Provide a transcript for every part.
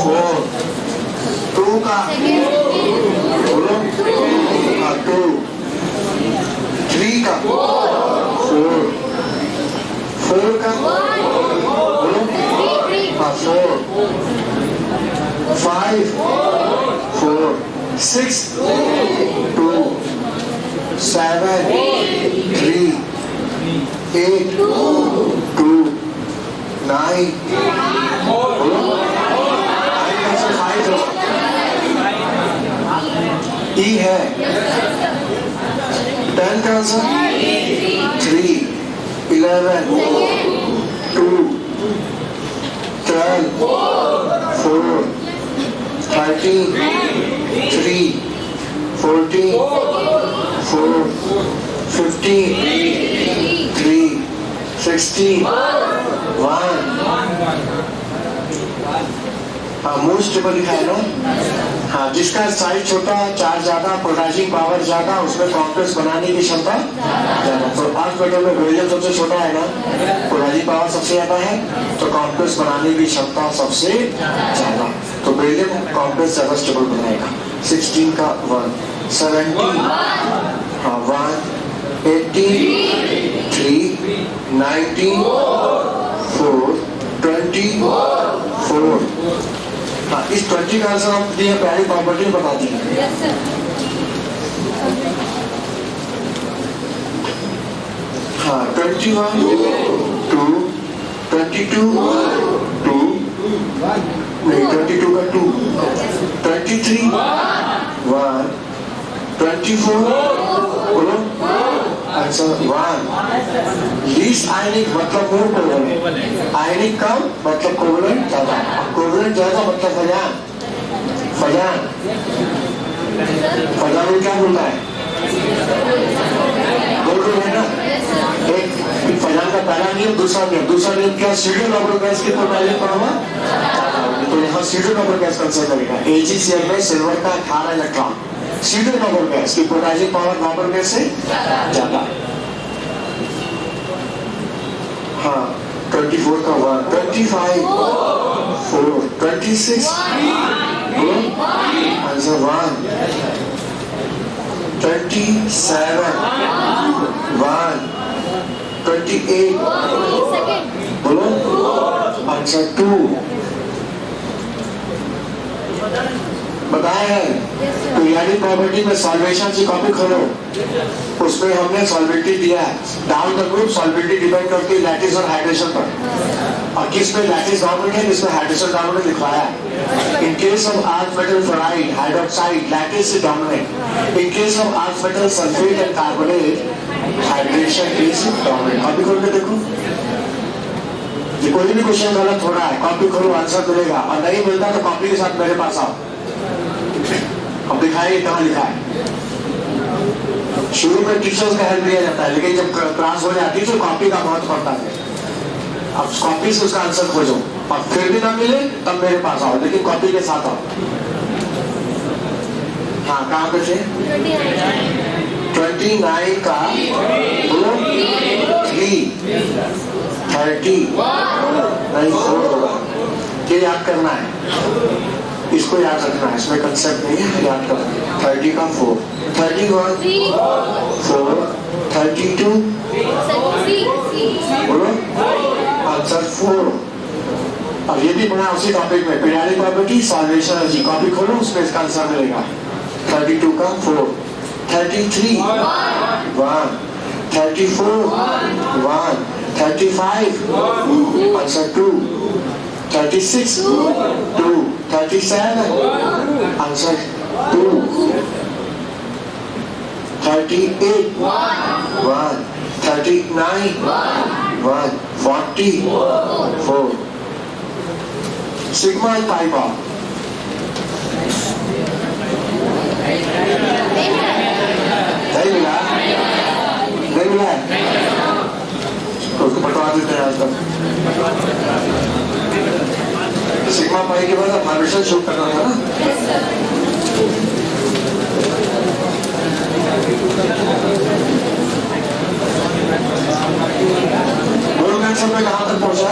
4 2 का बोलो 2 3 का 4 4 का बोलो 4 5 4 6 2 7 3 8 2 9 बोलो 9 का से 5 E है 10 का आंसर 3 11 2 12 4 13 3 14 4 15 3 16 1 हाँ मोस्ट स्टेबल लिखा है ना। हाँ जिसका साइज छोटा, चार्ज ज्यादा, पोटेंशियल पावर ज्यादा, उसमें कॉम्प्लेक्स बनाने की क्षमता ज्यादा। तो आज मेटल में बेरिलियम सबसे छोटा है ना, पोटेंशियल पावर सबसे ज्यादा है, तो कॉम्प्लेक्स बनाने की क्षमता सबसे ज्यादा। तो बेरिलियम कॉम्प्लेक्स ज्यादा स्टेबल बनाएगा। 16 का 1 17 हाँ 1 18 3 19 4 20 4 हाँ इस 20 का आंसर हम दिए पहली प्रॉपर्टी बता दी। हाँ 21 2 22 2 नहीं 22 का 2 23 1 24 बोलो आंसर 1 लीस्ट आयनिक मतलब मोर कोवलेंट, आयनिक कम मतलब कोवलेंट ज्यादा, कोवलेंट ज्यादा मतलब फजान फजान फजान में क्या बोलता है बोल रहे हैं ना। एक फजान का पहला नियम, दूसरा नियम क्या सीडो नंबर गैस के तो पहले पढ़ा हुआ तो यहाँ सीडो नंबर गैस कंसिडर करेगा। AgCl में सिल्वर का 18 इलेक्ट्रॉन, सीडो नंबर गैस की पोटेंशियल पावर नंबर गैस से ज्यादा। हाँ 24 का 1 25 4 26 आंसर 1 27 1 28 बोलो आंसर 2 बताया है। तो यानी प्रॉपर्टी में सॉल्वेशन की कॉपी खोलो, उसमें हमने सॉल्वेंटी दिया है। डाउन द ग्रुप सॉल्वेंटी डिपेंड करती है लैटिस और हाइड्रेशन पर, और किस में लैटिस डोमिनेंट है, किसमें हाइड्रेशन डोमिनेंट लिखवाया है। In case of earth metal fluoride hydroxide lattice is dominant, in case of earth metal sulphate and carbonate hydration is dominant. Copy खोल के देखो, ये कोई भी क्वेश्चन गलत हो रहा है कॉपी खोलो आंसर मिलेगा, और नहीं मिलता तो कॉपी के साथ मेरे पास आओ, अब दिखाएंगे कहाँ लिखा है। शुरू में टीचर्स का हेल्प लिया जाता है, लेकिन जब क्लास हो जाती है तो कॉपी का बहुत पड़ता है। अब कॉपी से उसका आंसर खोजो, और फिर भी ना मिले तब मेरे पास आओ, लेकिन कॉपी के साथ आओ। हाँ कहाँ पे थे? 29 का 3 30 नहीं 4 होगा, ये याद करना है, इसको याद रखना है, इसमें कंसेप्ट नहीं है, याद करना है। 30 का 4 31 4 32 बोलो आंसर 4। और ये भी बना उसी टॉपिक में periodic property solvation energy, copy खोलो उसमें इसका आंसर मिलेगा। 32 का 4 33 1 34 1 35 आंसर 2 36 2 37 आंसर 2 38 1 39 1 40 4 सिग्मा पाई बार नहीं मिला तो उसको बटवा देते हैं आज तक। सिग्मा पाई के बाद आप हार्वेस्टर शुरू करना है ना। बोलो मैं सब में कहाँ तक पहुँचा?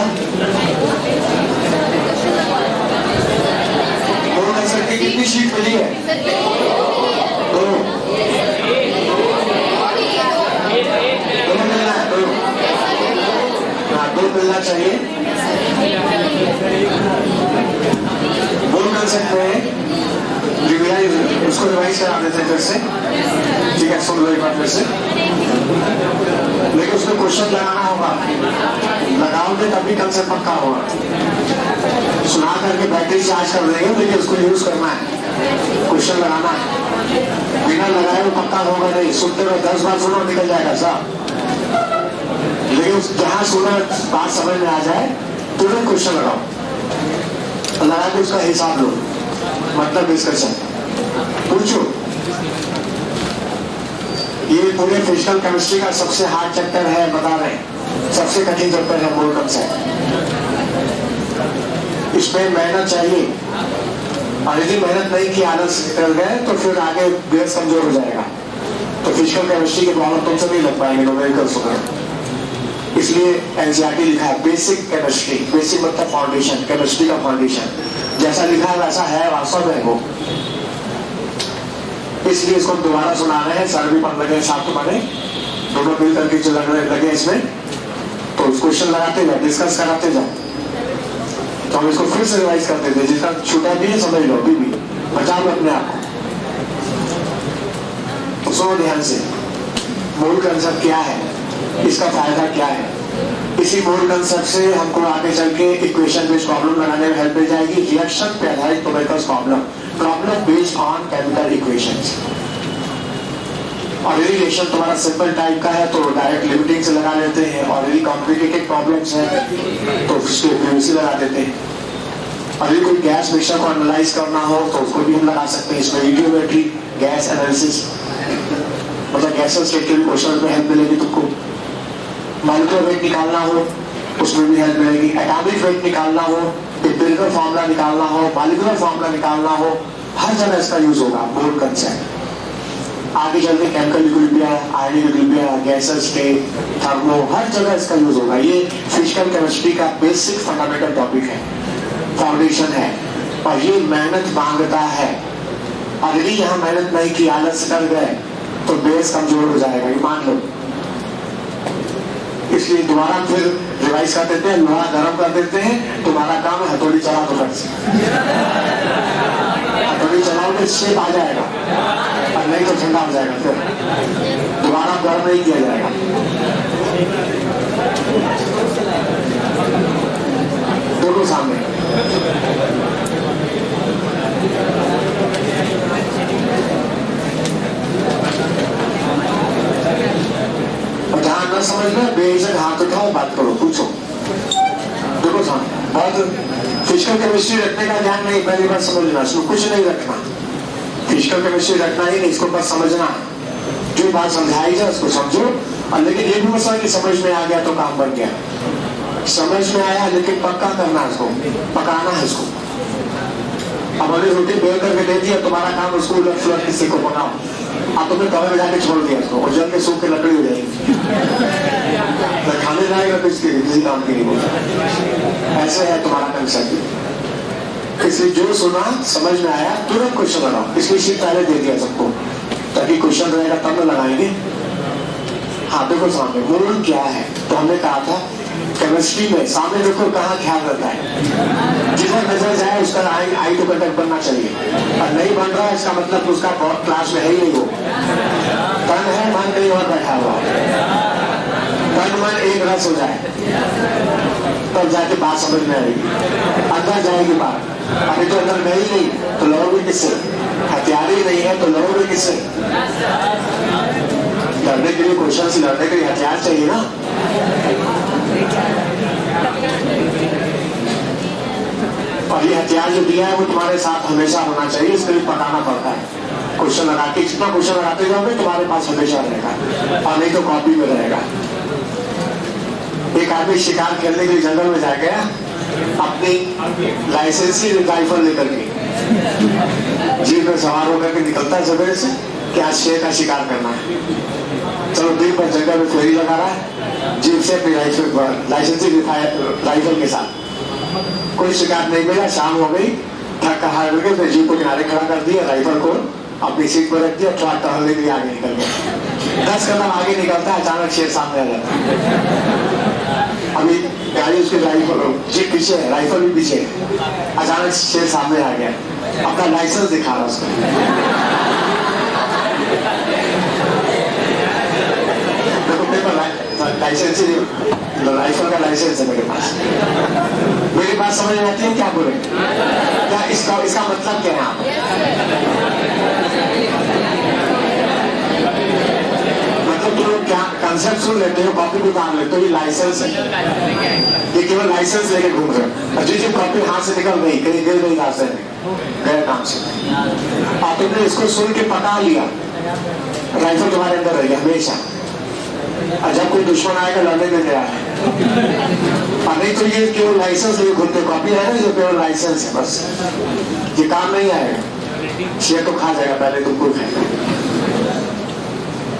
कितनी शीट मिली है? 2 मिलना है, 2 मिलना चाहिए। बोल कंसेप्ट में रिवाइज, उसको रिवाइज करा देते हैं फिर से, ठीक है? सुन लो एक बार फिर से, लेकिन उसमें क्वेश्चन लगाना होगा, लगाओगे तभी कंसेप्ट पक्का होगा। सुना करके बैटरी चार्ज कर देंगे, लेकिन उसको यूज करना है, क्वेश्चन लगाना है। बिना लगाए वो पक्का होगा नहीं। सुनते हुए 10 बार सुनो, निकल जाएगा साहब। लेकिन जहां सुना बात समझ में आ जाए तुरंत क्वेश्चन लगाओ, लगा के उसका हिसाब लो, मतलब डिस्कशन पूछो। ये पूरे फिजिकल केमिस्ट्री का सबसे हार्ड चैप्टर है, बता रहे हैं, सबसे कठिन चैप्टर है मोल कंसेप्ट। इसमें मेहनत चाहिए, और यदि मेहनत नहीं की, आलस कर गए तो फिर आगे बेस कमजोर हो जाएगा। तो फिजिकल केमिस्ट्री के प्रॉब्लम तुमसे नहीं लग पाएंगे न्यूमेरिकल्स वगैरह। इसलिए एनसीईआरटी लिखा है बेसिक केमिस्ट्री, बेसिक मतलब फाउंडेशन, केमिस्ट्री का फाउंडेशन। जैसा लिखा है वैसा है वास्तव में वो, इसलिए इसको हम दोबारा सुना रहे हैं। सर भी पढ़ लगे, साथ तुम्हारे दोनों मिल करके जो लगे इसमें, तो क्वेश्चन लगाते जाओ, डिस्कस कराते जाओ। तो हम इसको फिर से रिवाइज करते थे, जिसका छूटा भी है समझ लो, अभी भी बचा लो अपने आप को। तो सुनो ध्यान से, मूल कंसेप्ट क्या है, इसका फायदा क्या है। इसी मूल कंसेप्ट से हमको आगे चल के इक्वेशन बेस्ड प्रॉब्लम लगाने में हेल्प मिल जाएगी। रिएक्शन पे आधारित numericals problem based on chemical equations. और यदि रिएक्शन तुम्हारा सिंपल टाइप का है तो डायरेक्ट लिमिटिंग से लगा लेते हैं, और यदि कॉम्प्लिकेटेड प्रॉब्लम्स है तो उसके पीवीसी लगा देते हैं। और यदि कोई गैस मिक्सचर को एनालाइज करना हो तो उसको भी हम लगा सकते हैं। इसमें वीडियोमेट्री, गैस एनालिसिस, मतलब गैसेस के क्वेश्चन में हेल्प मिलेगी तुमको। मॉलिक्यूलर वेट निकालना हो उसमें भी हेल्प मिलेगी। एटॉमिक वेट निकालना हो, एम्पिरिकल फॉर्मूला निकालना हो, मॉलिक्यूलर फॉर्मूला निकालना हो, हर जगह इसका यूज होगा मोल कंसेप्ट। आगे चलते chemical equilibrium, ionic equilibrium, gases के थर्मो, हर जगह इसका यूज होगा। ये फिजिकल केमिस्ट्री का बेसिक फंडामेंटल टॉपिक है, फाउंडेशन है, और ये मेहनत मांगता है। और यदि यहाँ मेहनत नहीं की, आलस कर गए तो बेस कमजोर हो जाएगा, ये मान लो। इसलिए दोबारा फिर रिवाइज कर देते हैं, लोहा गर्म कर देते हैं। तुम्हारा काम है हथौड़ी चला दो, हथौड़ी चलाओगे शेप आ जाएगा, और नहीं तो ठंडा हो जाएगा, फिर दोबारा गर्म नहीं किया जाएगा। दोनों सामने न समझ में बेझक हाथ उठाओ, बात करो, पूछो, देखो सामने। बहुत फिजिकल केमिस्ट्री रखने का ध्यान नहीं, पहली बार समझना, इसको कुछ नहीं रखना। फिजिकल केमिस्ट्री रखना ही नहीं, इसको बस समझना। जो बात समझाई जाए उसको समझो, और लेकिन ये भी मसला कि समझ में आ गया तो काम बन गया। समझ में आया लेकिन पक्का करना है इसको, पकाना है इसको। अब हमने रोटी बेल करके दे दिया, तुम्हारा काम उसको उलट फुलट किसी को बनाओ। अब तुमने तवे में जाके छोड़ दिया उसको, और जल के सूख के लकड़ी हो जाएगी, तो खाने जाएगा तो इसके किसी काम की नहीं होगा। ऐसे है तुम्हारा कंसेप्ट। इसलिए जो सुना समझ में आया तुरंत क्वेश्चन लगाओ। इसलिए शीट पहले दे दिया सबको, ताकि क्वेश्चन रहेगा तब में लगाएंगे। हाँ देखो सामने मूल क्या है, तो हमने कहा था केमिस्ट्री में सामने देखो कहाँ ख्याल रहता है, जिधर नजर जाए उसका आई टू कंटेक्ट बनना चाहिए। और नहीं बन रहा है इसका मतलब उसका बहुत क्लास में है ही नहीं, वो तन है, मन कहीं और बैठा हुआ। तन मन एक रस हो जाए तब जाके बात समझ में आएगी, अंदर जाएगी बात। अभी तो अंदर गई नहीं तो लड़ोगे किससे? हथियार ही नहीं है तो लड़ोगे किससे? लड़ने के लिए क्वेश्चन से लड़ने के लिए हथियार चाहिए ना। और ये हथियार जो दिया है वो तुम्हारे साथ हमेशा होना चाहिए, इसके लिए पकाना पड़ता है। क्वेश्चन लगा के जितना क्वेश्चन लगाते जाओगे तुम्हारे पास हमेशा रहेगा, और नहीं तो कॉपी में रहेगा। एक आदमी शिकार खेलने के लिए जंगल में जा गया अपनी लाइसेंसी राइफल लेकर के, जीप में सवार होकर के निकलता है सवेरे से कि आज शेर का शिकार करना है। चलो दिन भर जंगल में फेरी लगा रहा है जीप से अपनी लाइसेंसी राइफल के साथ, कोई शिकार नहीं मिला। शाम हो गई, ट्रक का हार्ड करके फिर जीप को किनारे खड़ा कर दिया, राइफल को अपनी सीट पर रख दिया, ट्रक टहलने के लिए आगे निकल गया। 10 कदम आगे निकलता है, अचानक शेर सामने आ जाता है। अभी गाड़ी उसके राइफल जीप पीछे है, राइफल भी पीछे है, अचानक शेर सामने आ गया, अपना लाइसेंस दिखा रहा उसको। देखो पेपर लाइसेंस, राइफल का लाइसेंस है मेरे पास। मेरी बात समझ में आती है क्या बोले? क्या इसका मतलब क्या है? मतलब तुम लोग क्या कंसेप्ट सुन लेते हो, कॉपी को काम लेते हो, ये लाइसेंस है, ये केवल लाइसेंस लेके घूम रहे हो। और जो कॉपी हाथ से निकल गई, कहीं गिर गई रास्ते में, गए काम से, और तुमने इसको सुन के पका लिया, राइफल तुम्हारे अंदर रहेगी हमेशा। और जब कोई दुश्मन आएगा लड़ने में गया है, और नहीं तो ये केवल लाइसेंस लेके घूमते, कॉपी है ना, जो केवल लाइसेंस है, बस ये काम नहीं आएगा। शेर तो खा जाएगा, पहले तुमको खाएगा।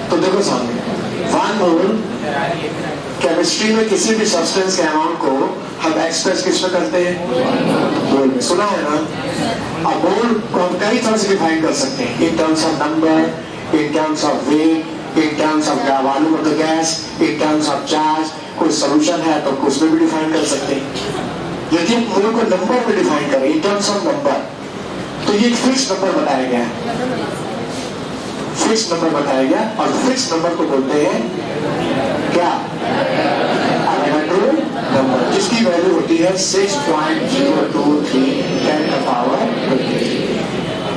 तो देखो सामने 1 मोल केमिस्ट्री में किसी भी सब्सटेंस के अमाउंट को हम एक्सप्रेस किसमें करते हैं? मोल में। सुना है ना? अब मोल को हम कई तरह से डिफाइन कर सकते हैं, in terms of number, in terms of weight, in terms of volume of the gas, in terms of charge। कोई सोल्यूशन है तो उसमें भी डिफाइन कर सकते हैं। यदि हम मोल को नंबर में डिफाइन करें, in terms of number, तो ये फिक्स नंबर बताया गया है, फिक्स नंबर बताया गया, और फिक्स नंबर को बोलते हैं क्या? एवोगाड्रो नंबर, जिसकी वैल्यू होती है 6.023 10 का पावर 23।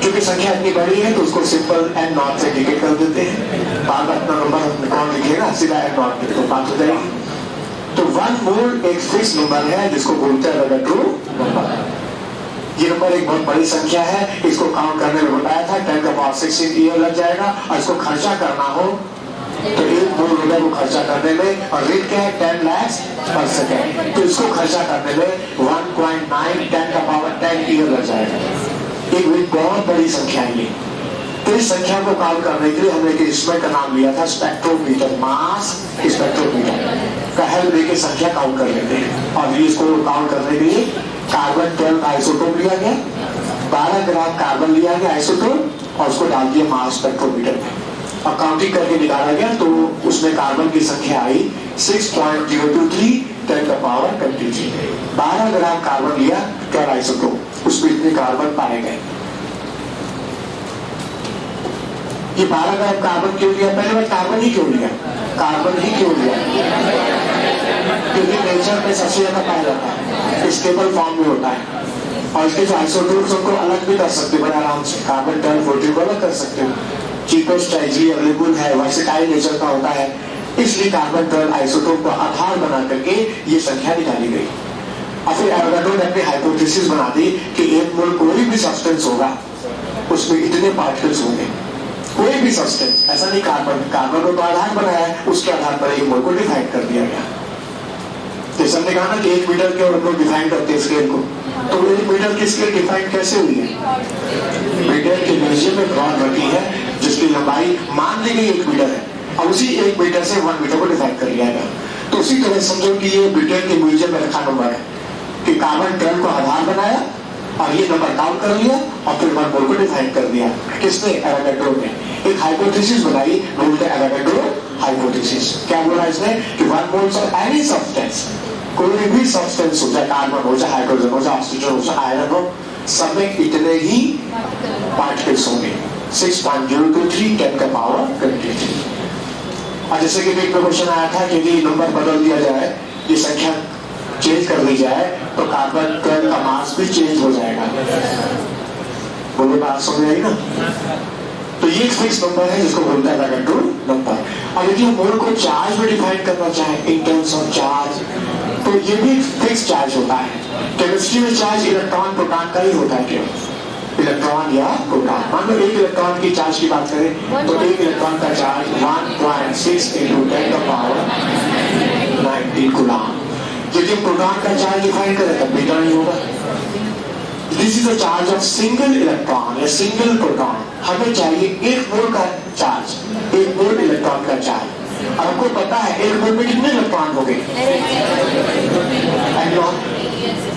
क्योंकि संख्या इतनी बड़ी है तो उसको सिंपल एन नॉट से इंडिकेट कर देते हैं। बार बार अपना नंबर कौन लिखेगा, सीधा एन नॉट लिखे तो बात हो जाएगी। तो 1 मोल एक फिक्स नंबर है जिसको बोलते हैं एवोगाड्रो नंबर। ये नंबर एक बहुत बड़ी संख्या है, इसको काउंट करने में बताया था 10 का पावर 16 ईयर लग जाएगा, और इसको खर्चा करना हो तो 1 मोल रुपए को खर्चा करने में, और रेट क्या है? 10 लाख पर सेकेंड। तो इसको खर्चा करने में 1.9 10 का पावर 10 ईयर लग जाएगा। एक बहुत बड़ी संख्या है ये। तो इस संख्या को काउंट करने के लिए हमने एक इंस्ट्रूमेंट का नाम लिया था स्पेक्ट्रोमीटर, मास स्पेक्ट्रोमीटर का हेल्प लेके संख्या काउंट कर लेते हैं। और ये इसको काउंट करने के लिए कार्बन 12 का आइसोटोप लिया गया, 12 ग्राम कार्बन लिया गया आइसोटोप, और उसको डाल दिया मास स्पेक्ट्रोमीटर में, और काउंटिंग करके निकाला गया। तो उसमें कार्बन की संख्या आई 6.023 10 का पावर 23। 12 ग्राम कार्बन लिया 12 आइसोटोप, उसमें इतने कार्बन पाए गए। ये 12 ग्राम कार्बन क्यों लिया? पहले बार कार्बन ही क्यों लिया? कार्बन ही क्यों लिया? क्योंकि नेचर में सबसे ज्यादा पाया जाता है, स्टेबल फॉर्म में होता है, और इसके जो आइसोटोप्स उनको अलग भी कर सकते हो बड़े आराम से। कार्बन 12 14 को अलग कर सकते हो, चीपेस्ट इजीली अवेलेबल है, वर्सेटाइल नेचर का होता है, इसलिए कार्बन 12 आइसोटोप को आधार बना करके ये संख्या निकाली गई। और फिर एवोगाड्रो ने अपनी हाइपोथेसिस बना दी कि 1 मोल कोई भी सब्सटेंस होगा उसमें इतने पार्टिकल्स होंगे, कोई भी सब्सटेंस, ऐसा नहीं कार्बन को तो आधार बनाया है, उसके आधार पर 1 मोल को डिफाइन कर दिया गया। जैसे हमने कहा ना कि 1 मीटर के हम लोग डिफाइन करते हैं स्केल को, तो 1 मीटर की स्केल डिफाइन कैसे हुई है? मीटर के म्यूजियम में रॉड रखी है जिसकी लंबाई मान ली गई 1 मीटर है, और उसी 1 मीटर से 1 मीटर को डिफाइन कर लिया गया। तो उसी तरह समझो कि ये ब्रिटेन के म्यूजियम में रखा नंबर है कि कार्बन 12 को आधार बनाया, और ये नंबर काउंट कर लिया, और फिर 1 मोल को डिफाइन कर दिया। किसने? एवोगाड्रो ने। एक हाइपोथेसिस बनाई, बोलते हैं एवोगाड्रो हाइपोथेसिस। क्या बोला इसने? कि 1 मोल्स ऑफ एनी सब्सटेंस, कोई भी सब्सटेंस हो, चाहे कार्बन हो, चाहे हाइड्रोजन हो, चाहे ऑक्सीजन हो, चाहे आयरन हो, सब में इतने ही पार्टिकल्स होंगे। 6.023 10 का पावर 23। और जैसे कि एक क्वेश्चन आया था कि यदि नंबर बदल दिया जाए, ये संख्या चेंज कर दी जाए, तो कार्बन 12 का मास भी चेंज हो जाएगा। बोलो बात समझ आई ना? तो ये एक फिक्स नंबर है जिसको बोलता है एवोगाड्रो नंबर। और यदि हम मोल को चार्ज में डिफाइन करना चाहें, इन टर्म्स ऑफ चार्ज, तो ये भी फिक्स चार्ज होता है। केमिस्ट्री में चार्ज इलेक्ट्रॉन प्रोटॉन का ही होता है, केवल इलेक्ट्रॉन या प्रोटॉन। मान लो 1 इलेक्ट्रॉन की चार्ज की बात करें तो 1 इलेक्ट्रॉन का चार्ज 1.6 × 10 का पावर 19 कूलम। यदि प्रोटॉन का चार्ज डिफाइन करें तब बीटा नहीं होगा। This is the charge of single electron या सिंगल प्रोटॉन। हमें चाहिए 1 मोल का चार्ज, 1 मोल इलेक्ट्रॉन का चार्ज। और आपको पता है एक मोल में कितने इलेक्ट्रॉन हो गए?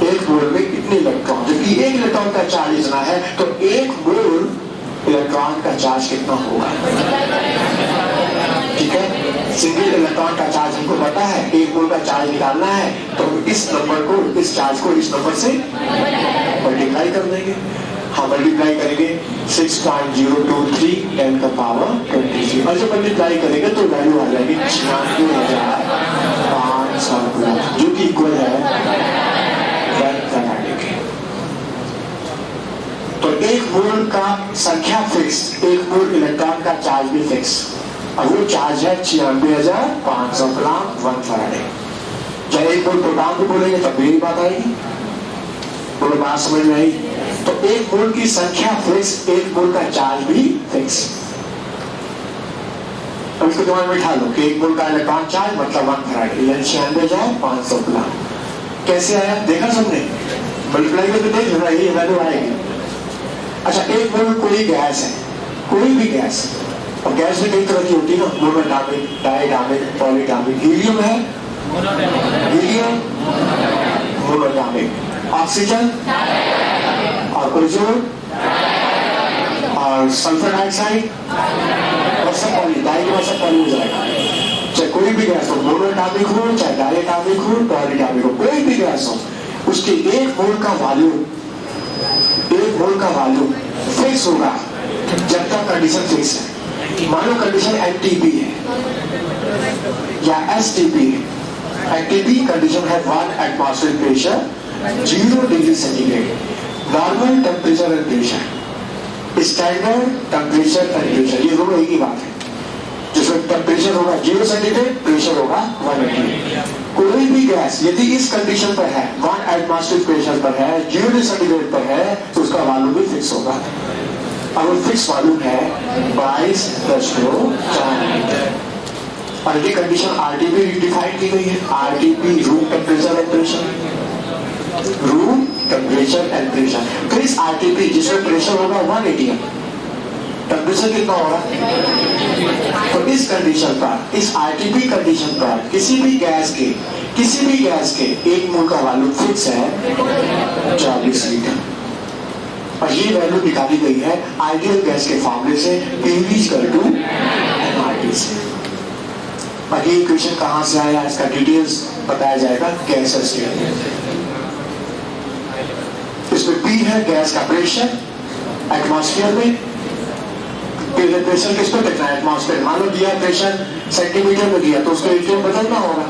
एक मोल में कितने इलेक्ट्रॉन, जबकि एक इलेक्ट्रॉन का चार्ज इतना है, तो एक मोल इलेक्ट्रॉन का चार्ज कितना होगा? ठीक है, सिंगल इलेक्ट्रॉन का चार्ज हमको पता है, एक मोल का चार्ज निकालना है तो इस नंबर को, इस चार्ज को इस नंबर से मल्टीप्लाई कर देंगे। हाँ, मल्टीप्लाई करेंगे 6.023 10 का पावर 23, और जब मल्टीप्लाई करेंगे तो वैल्यू आ जाएगी 96,500 कूलम, जो कि इक्वल है 1 फैराडे के। तो एक मोल का संख्या फिक्स, एक मोल इलेक्ट्रॉन का चार्ज भी फिक्स, और वो चार्ज है 96,500 कूलम 1 फैराडे। जब एक मोल प्रोटॉन को बोलेंगे तब भी बात आएगी, बोलो बात समझ में आई? तो एक मोल की संख्या फिक्स, एक मोल का चार्ज भी फिक्स। अब इसको दिमाग में बिठा लो कि एक मोल का इलेक्ट्रॉन चार्ज मतलब 1 फैराडे, यानी 96,500 कूलम। कैसे आया देखा सबने? मल्टीप्लाई करके देख लेना, ये वैल्यू आएगी। अच्छा, एक मोल कोई गैस है, कोई भी गैस, और गैस में कई तरह की होती है ना, मोनोडार्मिक, डायडार्मिक, पॉलीडार्मिक। हीलियम है, हीलियम मोनोडार्मिक, ऑक्सीजन और ओजोन और सल्फर डाइऑक्साइड और सब पॉली, डाइऑक्साइड सब पॉली हो जाएगा। चाहे कोई भी गैस हो, मोनोडार्मिक हो चाहे डायडार्मिक हो, पॉलीडार्मिक हो, कोई भी गैस हो, उसके एक मोल का वॉल्यूम, एक मोल का वॉल्यूम फिक्स होगा जब तक कंडीशन फिक्स है। मान लो कंडीशन एनटीपी है या एसटीपी है। एनटीपी कंडीशन है 1 atmospheric pressure, 0 degree centigrade, normal temperature and pressure, standard temperature and pressure, ये दोनों एक ही बात है। जिसमें टेम्परेचर होगा 0 सेंटीग्रेड, प्रेशर होगा 180। कोई भी गैस यदि इस कंडीशन पर है, 1 एटमॉस्फेरिक प्रेशर पर है, 0 सेंटीग्रेड पर है, तो उसका वॉल्यूम भी फिक्स होगा। अब वो फिक्स वॉल्यूम है 22.4 लीटर, और ये कंडीशन आरटीपी डिफाइन की गई है। RTP room temperature and pressure, room temperature and pressure. तो इस आरटीपी जिसमें प्रेशर होगा 180, टेम्परेचर कितना होगा? तो इस कंडीशन पर, इस आरटीपी कंडीशन पर किसी भी गैस के एक मोल का वॉल्यूम फिक्स है 40 लीटर, और ये वैल्यू निकाली गई है आइडियल गैस के फॉर्मूले से, PV=nRT से। और ये इक्वेशन कहां से आया, इसका डिटेल्स बताया जाएगा गैसेस के। इसमें P है गैस का प्रेशर एटमॉस्फेयर में, प्रेशर किस पर कितना है? एटमॉस्फेयर। मान लो दिया प्रेशर सेंटीमीटर में दिया तो उसको एटीएम बदलना होगा,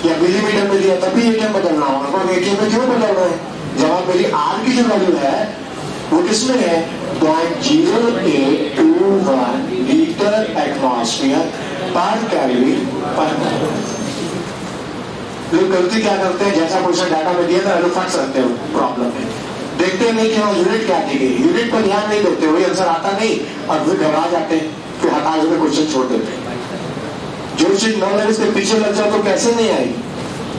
या मिलीमीटर में दिया तभी एटीएम बदलना होगा। तो एटीएम में क्यों बदल रहे हैं? जब मेरी आर की जो वैल्यू है वो किसमें है? 0.0821 लीटर एटमॉस्फेयर पर केल्विन पर मोल। लोग गलती क्या करते हैं, जैसा क्वेश्चन डाटा में दिया था फट सकते हो प्रॉब्लम में, देखते नहीं कि हाँ यूनिट क्या दी गई, यूनिट पर ध्यान नहीं देते, वही आंसर आता नहीं और फिर घबरा जाते हैं, फिर हताश होकर क्वेश्चन छोड़ देते हैं। जो चीज न लगे उसके पीछे लग जाओ तो कैसे नहीं आएगी,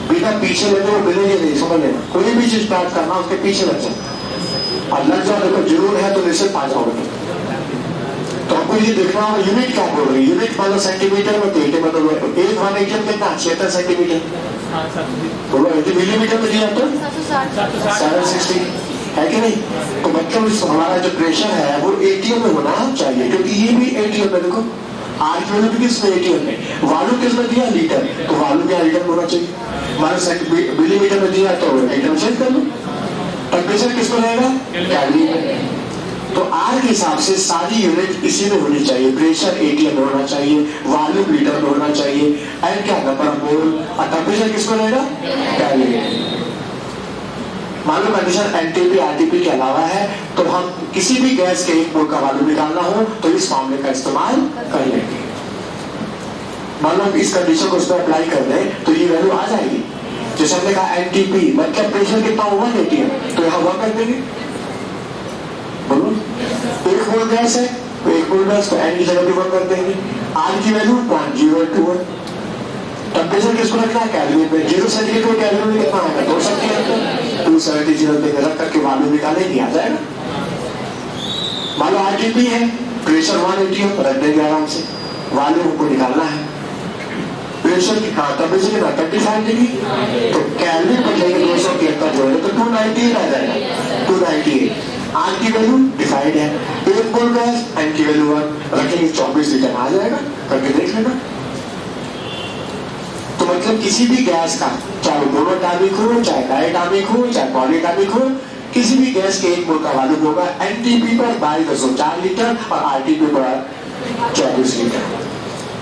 बिना पीछे लगे वो मिलेगी नहीं, समझ लेना। कोई भी चीज प्राप्त करना उसके पीछे लग जाओ, और लग जाओ देखो जरूर है तो निश्चित पा जाओगे। तो हमको ये देखना होगा यूनिट क्या बोल रही है। यूनिट मान लो सेंटीमीटर में, तो एटीएम मतलब एक 1 एटीएम कितना? 76 सेंटीमीटर। बोलो यदि मिलीमीटर में दिया तो 760 है कि नहीं? तो मतलब हमारा जो प्रेशर है वो एटीएम में होना चाहिए, क्योंकि ये भी एटीएम में, देखो आर की वैल्यू भी किसमें? एटीएम में। वॉल्यूम किसमें दिया? लीटर, तो वॉल्यूम क्या लीटर होना चाहिए। मान मिलीमीटर में दिया तो एटीएम चेक कर लो। टेम्परेचर किसमें रहेगा? केल्विन में। तो आर के हिसाब से सारी यूनिट इसी में होनी चाहिए। प्रेशर एटीएम में होना चाहिए, वॉल्यूम लीटर में होना चाहिए, एंड क्या नंबर ऑफ मोल, और टेम्परेचर किसमें रहेगा? केल्विन। मान लो कंडीशन एनटीपी आरटीपी के अलावा है, तो हम किसी भी गैस के एक मोल का वॉल्यूम निकालना हो तो इस फॉर्मूले का इस्तेमाल कर लेंगे। मान लो इस कंडीशन को उस पर अप्लाई कर दें तो ये वैल्यू आ जाएगी। जैसे हमने कहा एनटीपी मतलब प्रेशर कितना होगा? 180, तो यहाँ 1 कर देंगे। बोलो एक मोल गैस है तो एक मोल गैस को एन की जगह पे 1 कर देंगे। आर की वैल्यू 0.021, टेम्परेचर किसको रखना है? केल्विन में। 0 सेंटीग्रेड को केल्विन में कितना आएगा? 2 सेंटीग्रेड, 270 रख करके वॉल्यूम निकालेंगे, आ जाएगा। मान लो आरटीपी है, प्रेशर 180 रख देंगे आराम से, वॉल्यूम को निकालना है टेम्परेचर टेम्परेचर कितना 35 डिग्री, तो कैलोरी पर लेके 273 जोड़े तो 298 आ जाएगा, 298। आर की वैल्यू डिफाइंड है, 1 मोल गैस, एन की वैल्यू 1 रखेंगे 24 लीटर आ जाएगा, करके देख लेना। तो मतलब किसी भी गैस का, चाहे मोनोटॉनिक हो, चाहे डायटॉनिक हो, चाहे पॉलीटॉनिक हो, किसी भी गैस के 1 मोल का वॉल्यूम होगा एनटीपी पर 2204 लीटर और आरटीपी पर 24 लीटर।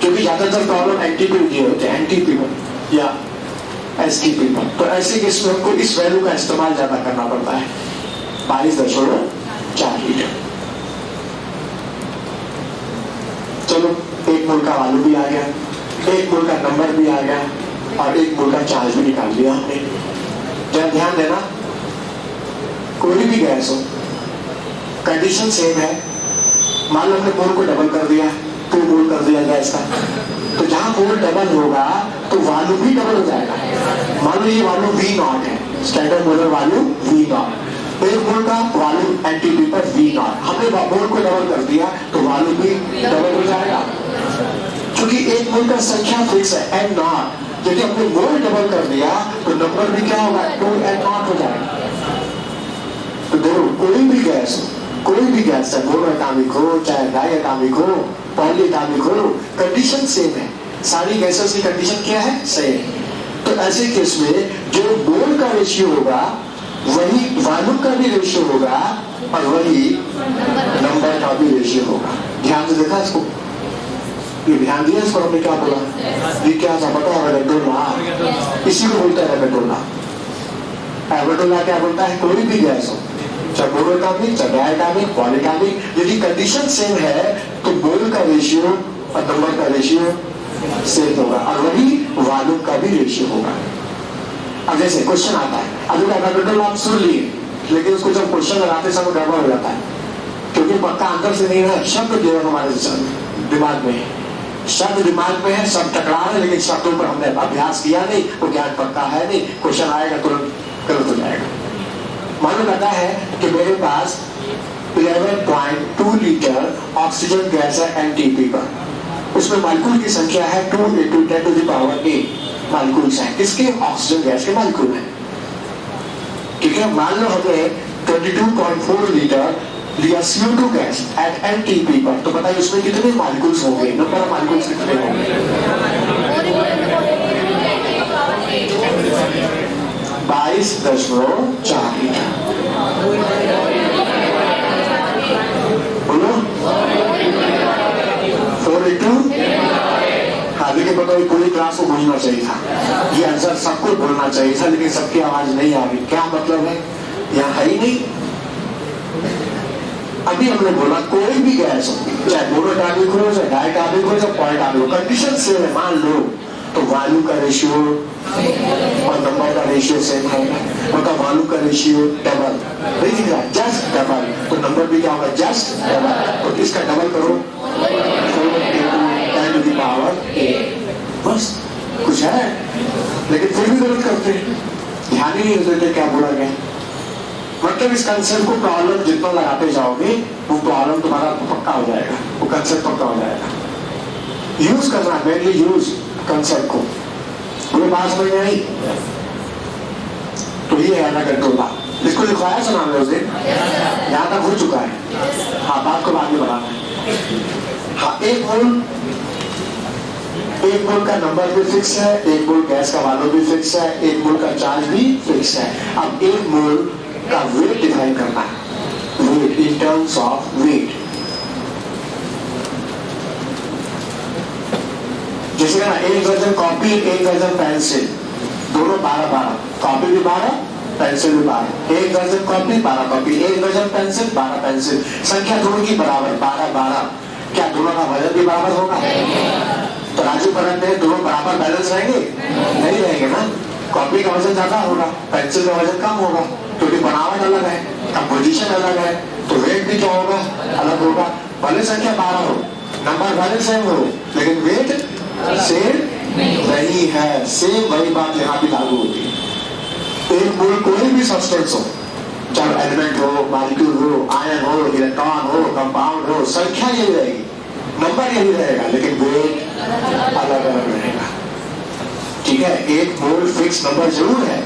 क्योंकि ज्यादातर प्रॉब्लम एनटीपी दिए होते हैं, एनटीपी पर या एसटीपी पर, तो ऐसे केस में हमको इस वैल्यू का इस्तेमाल ज्यादा करना पड़ता है, 22.4 लीटर। चलो 1 मोल का वॉल्यूम भी आ गया, 1 मोल का नंबर भी आ गया और 1 मोल का चार्ज भी निकाल लिया हमने। जरा ध्यान देना, कोई भी गैस हो, कंडीशन सेम है। मान लो हमने मोल को डबल कर दिया, 2 मोल कर दिया गैस का, तो जहां मोल डबल होगा तो वॉल्यूम भी डबल हो जाएगा। मान लो ये वॉल्यूम V0 है, स्टैंडर्ड मोलर वॉल्यूम V0, 1 मोल का वॉल्यूम एनटीपी पर V0, हमने मोल को डबल कर दिया तो वॉल्यूम भी डबल हो जाएगा। क्योंकि 1 मोल का संख्या फिक्स है N0, यदि हमने मोल डबल कर दिया तो नंबर भी क्या होगा, 2N0 हो जाएगा। तो देखो कोई भी गैस हो, कोई भी गैस चाहे मोनोटॉनिक हो, चाहे डायटॉनिक हो, पॉलीटॉनिक हो, कंडीशन सेम है। सारी गैसेस की कंडीशन क्या है, सेम। तो ऐसे केस में जो मोल का रेशियो होगा वही वॉल्यूम का भी रेशियो होगा और वही नंबर का भी रेशियो होगा। ध्यान से देखा इसको, ये ध्यान दिया इसको, हमने क्या बोला, ये क्या था पता है, एवोगाड्रो, इसी को बोलता है एवोगाड्रो। एवोगाड्रो क्या बोलता है, कोई भी गैस हो, चाहे मोनोटॉनिक, चाहे डायटॉनिक, पॉलीटॉनिक, यदि कंडीशन सेम है तो मोल का रेशियो और नंबर का रेशियो सेम होगा और वही वॉल्यूम का भी रेशियो होगा। अब जैसे क्वेश्चन आता है, अभी एवोगाड्रो आप सुन लिए, लेकिन उसको जब क्वेश्चन लगाते समय गड़बड़ हो जाता है, क्योंकि पक्का अंदर से नहीं है, शब्द केवल हमारे दिमाग में है, शब्द दिमाग में है, सब टकरा है, लेकिन शब्दों पर हमने अभ्यास किया नहीं, वो ज्ञान पक्का है नहीं, क्वेश्चन आएगा तुरंत गलत हो जाएगा। मालूम कहता है कि मेरे पास 11.2 लीटर ऑक्सीजन गैस है एनटीपी पर, उसमें मालिक्यूल की संख्या है 2 × 10⁸ मालिक्यूल्स हैं, किसके, ऑक्सीजन गैस के मालिक्यूल हैं। ठीक है, मान लो हमने 22.4 लीटर लिया CO2 गैस एट एनटीपी पर, तो बताइए उसमें कितने मालिक्यूल्स होंगे, नंबर ऑफ मालिक्यूल्स कितने होंगे, 22.4 लीटर। बोलो 4 × हाँ, लेकिन बताओ पूरी क्लास को बोलना चाहिए था, ये आंसर सबको बोलना चाहिए था, लेकिन सबकी आवाज नहीं आ रही। क्या मतलब है, यहाँ है ही नहीं। अभी हमने बोला कोई भी गैस हो, चाहे मोनोटॉनिक हो, चाहे डायटॉनिक हो, चाहे पॉलीटॉनिक हो, कंडीशन सेम है, मान लो तो वॉल्यूम का रेशियो और नंबर का रेशियो सेम है, मतलब वॉल्यूम का रेशियो डबल नहीं दिख रहा, जस्ट डबल, तो नंबर भी क्या होगा, जस्ट डबल। तो इसका डबल करो, 4 × 10⁸, बस कुछ है, लेकिन फिर भी गलत करते हैं, ध्यान ही नहीं देते क्या बोला गया। मतलब इस कंसेप्ट को प्रॉब्लम जितना लगाते जाओगे वो प्रॉब्लम तुम्हारा पक्का हो जाएगा, वो कंसेप्ट पक्का हो जाएगा। यूज करना, मेनली यूज कंसेप्ट को, पूरे बात समझ में आई। तो ये है एवोगाड्रो, इसको लिखवाया सुना उस दिन, यहाँ तक हो चुका है। हाँ, बात को आगे बढ़ाना है। हाँ, 1 मोल का नंबर भी फिक्स है, 1 मोल गैस का वॉल्यूम भी फिक्स है, 1 मोल का चार्ज भी फिक्स है। अब 1 मोल का वेट डिफाइन करना है, weight in terms of weight. जैसे कहना 1 दर्जन कॉपी, 1 दर्जन पेंसिल, दोनों 12-12, कॉपी भी 12, पेंसिल भी 12, 1 दर्जन कॉपी 12 कॉपी, 1 दर्जन पेंसिल 12 पेंसिल, संख्या दोनों की बराबर 12-12। क्या दोनों का वजन भी बराबर होगा? तो राजू परत में दोनों बराबर बैलेंस रहेंगे? नहीं रहेंगे ना। कॉपी का वजन ज्यादा होगा, पेंसिल का वजन कम होगा, क्योंकि बनावट अलग है, कंपोजिशन अलग है, तो वेट भी क्या होगा, अलग होगा। भले संख्या 12 हो, नंबर भले सेम हो, लेकिन वेट सेम नहीं है। सेम वही बात यहाँ भी लागू होती है। एक मोल कोई भी सब्सटेंस हो, चाहे एलिमेंट हो, मॉलिक्यूल हो, आयन हो, इलेक्ट्रॉन हो, कंपाउंड हो, संख्या यही रहेगी, नंबर यही रहेगा, लेकिन वेट अलग अलग रहेगा। ठीक है, एक मोल फिक्स नंबर जरूर है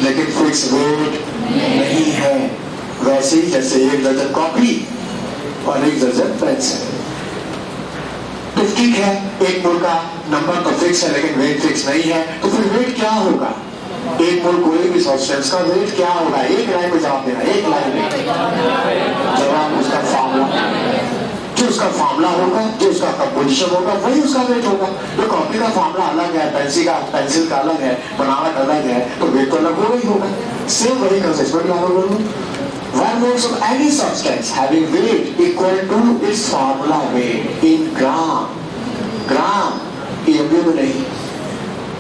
लेकिन फिक्स वेट नहीं है। वैसे ही जैसे एक दर्जन कॉपी और एक दर्जन पेंसिल। तो ठीक है, एक मोल का नंबर तो फिक्स है लेकिन वेट फिक्स नहीं है, तो फिर वेट क्या होगा? एक मोल कोई भी सब्सटेंस का वेट क्या होगा? एक लाइन में जवाब देना, एक लाइन में जवाब। उसका फॉर्मूला, जो उसका फॉर्मूला होगा, जो उसका कंपोजिशन होगा, वही उसका वेट होगा। तो कॉपी का फॉर्मूला अलग है, पेंसिल का अलग है, बनावट अलग है, तो वेट तो अलग होगा ही होगा। सेम वही कंसेप्ट में लागू करूँ। One moles of any substance having weight equal to its formula weight in gram. Gram, AMU में नहीं।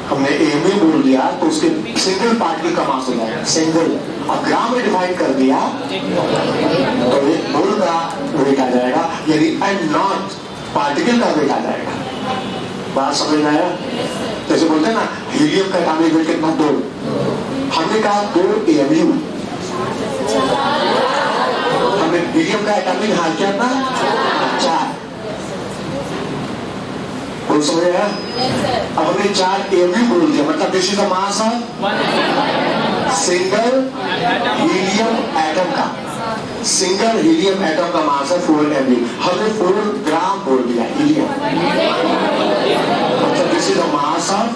हमने AMU बोल दिया तो उसके सिंगल पार्टिकल का मास हो जाएगा, सिंगल। और ग्राम में डिवाइड कर दिया तो एक मोल का वेट आ जाएगा, यानी एंड नॉट पार्टिकल का वेट आ जाएगा। बात समझ में आया? जैसे बोलते हैं ना, हीलियम का एटॉमिक वेट कितना? 2। हमने कहा 2 AMU। हमने हीलियम का एटॉमिक हाल क्या था? 4। बोल समझ आया? अब हमने 4 AMU बोल दिया, मतलब this is the mass of single helium atom का। सिंगल हीलियम एटम का मास है 4 MU। हमने 4 ग्राम बोल दिया हीलियम, मतलब this is the mass of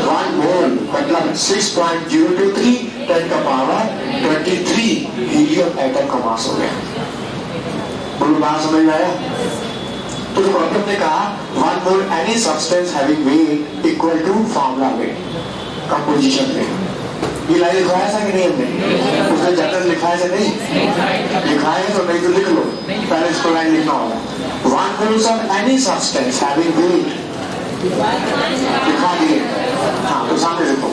1 मोल, मतलब 6.023 10 का पावर 23 हीलियम एटम का मास हो गया। बोलो, बात समझ में आया? तो जो डॉक्टर ने कहा 1 mole any substance having weight equal to formula weight, composition weight. ये लाइन लिखवाया था कि नहीं हमने? उसने जर्नल लिखवाया था नहीं? लिखवाया तो नहीं तो लिख लो, पहले इसको लाइन लिखना होगा। 1 mole of any substance having wait, लिखवा दिए? हाँ, तो सामने देखो।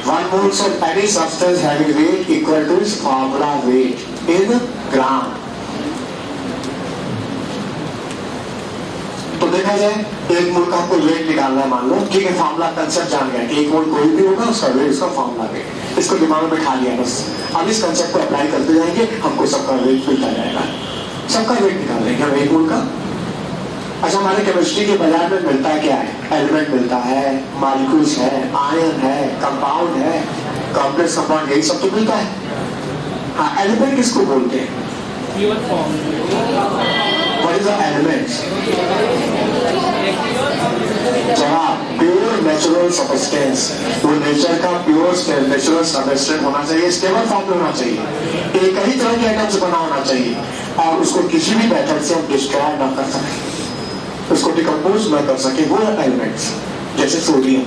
1 moles of any substance having weight equal to its formula weight in gram। तो देखा जाए, एक मोल का आपको वेट निकालना है, मान लो, ठीक है, फॉर्मूला कंसेप्ट जान गया कि एक मोल कोई भी होगा, उसका वेट, उसका फॉर्मूला वेट, इसको दिमाग में बिठा लिया बस। अब इस कंसेप्ट को अप्लाई करते जाएंगे, हमको सबका वेट मिलता जाएगा, सबका वेट निकाल लेंगे हम एक मोल का। अच्छा, हमारे केमिस्ट्री के बाजार में मिलता है क्या है? एलिमेंट मिलता है, मॉलिक्यूल्स है, आयन है, कंपाउंड है, कॉम्प्लेक्स कंपाउंड, यही सब तो मिलता है। हाँ, एलिमेंट किसको बोलते हैं? What is the elements? जवाब, प्योर नेचुरल सब्सटेंस। वो नेचर का प्योर नेचुरल सब्सटेंस होना चाहिए, स्टेबल फॉर्म में होना चाहिए, एक ही तरह के आइटम से बना होना चाहिए, और उसको किसी भी मेथड से हम डिस्ट्रॉय ना कर सकें, उसको डिकम्पोज ना कर सके, वो एलिमेंट्स। जैसे सोडियम,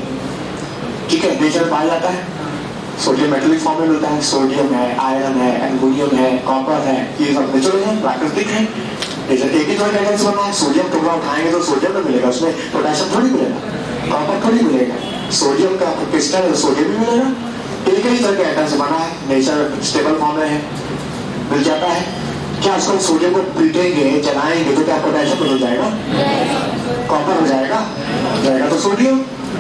ठीक है, नेचर पाया जाता है, सोडियम मेटेलिक फॉर्म में मिलता है, सोडियम है, आयरन है, एल्युमिनियम है, कॉपर है, ये सब नेचुरल है, प्राकृतिक है। जैसे एक ही तरह का बना है, सोडियम टुकड़ा उठाएंगे तो सोडियम में मिलेगा, उसमें पोटेशियम थोड़ी मिलेगा, कॉपर थोड़ी मिलेगा, सोडियम का क्रिस्टल है, सोडियम भी मिलेगा। एक ही तरह के आइटम से बना है, नेचर स्टेबल फॉर्म में है, मिल जाता है। क्या उसको सोडियम को पीटेंगे, जलाएंगे तो क्या पोटेशियम बदल जाएगा? कॉपर हो जाएगा? जाएगा तो सोडियम,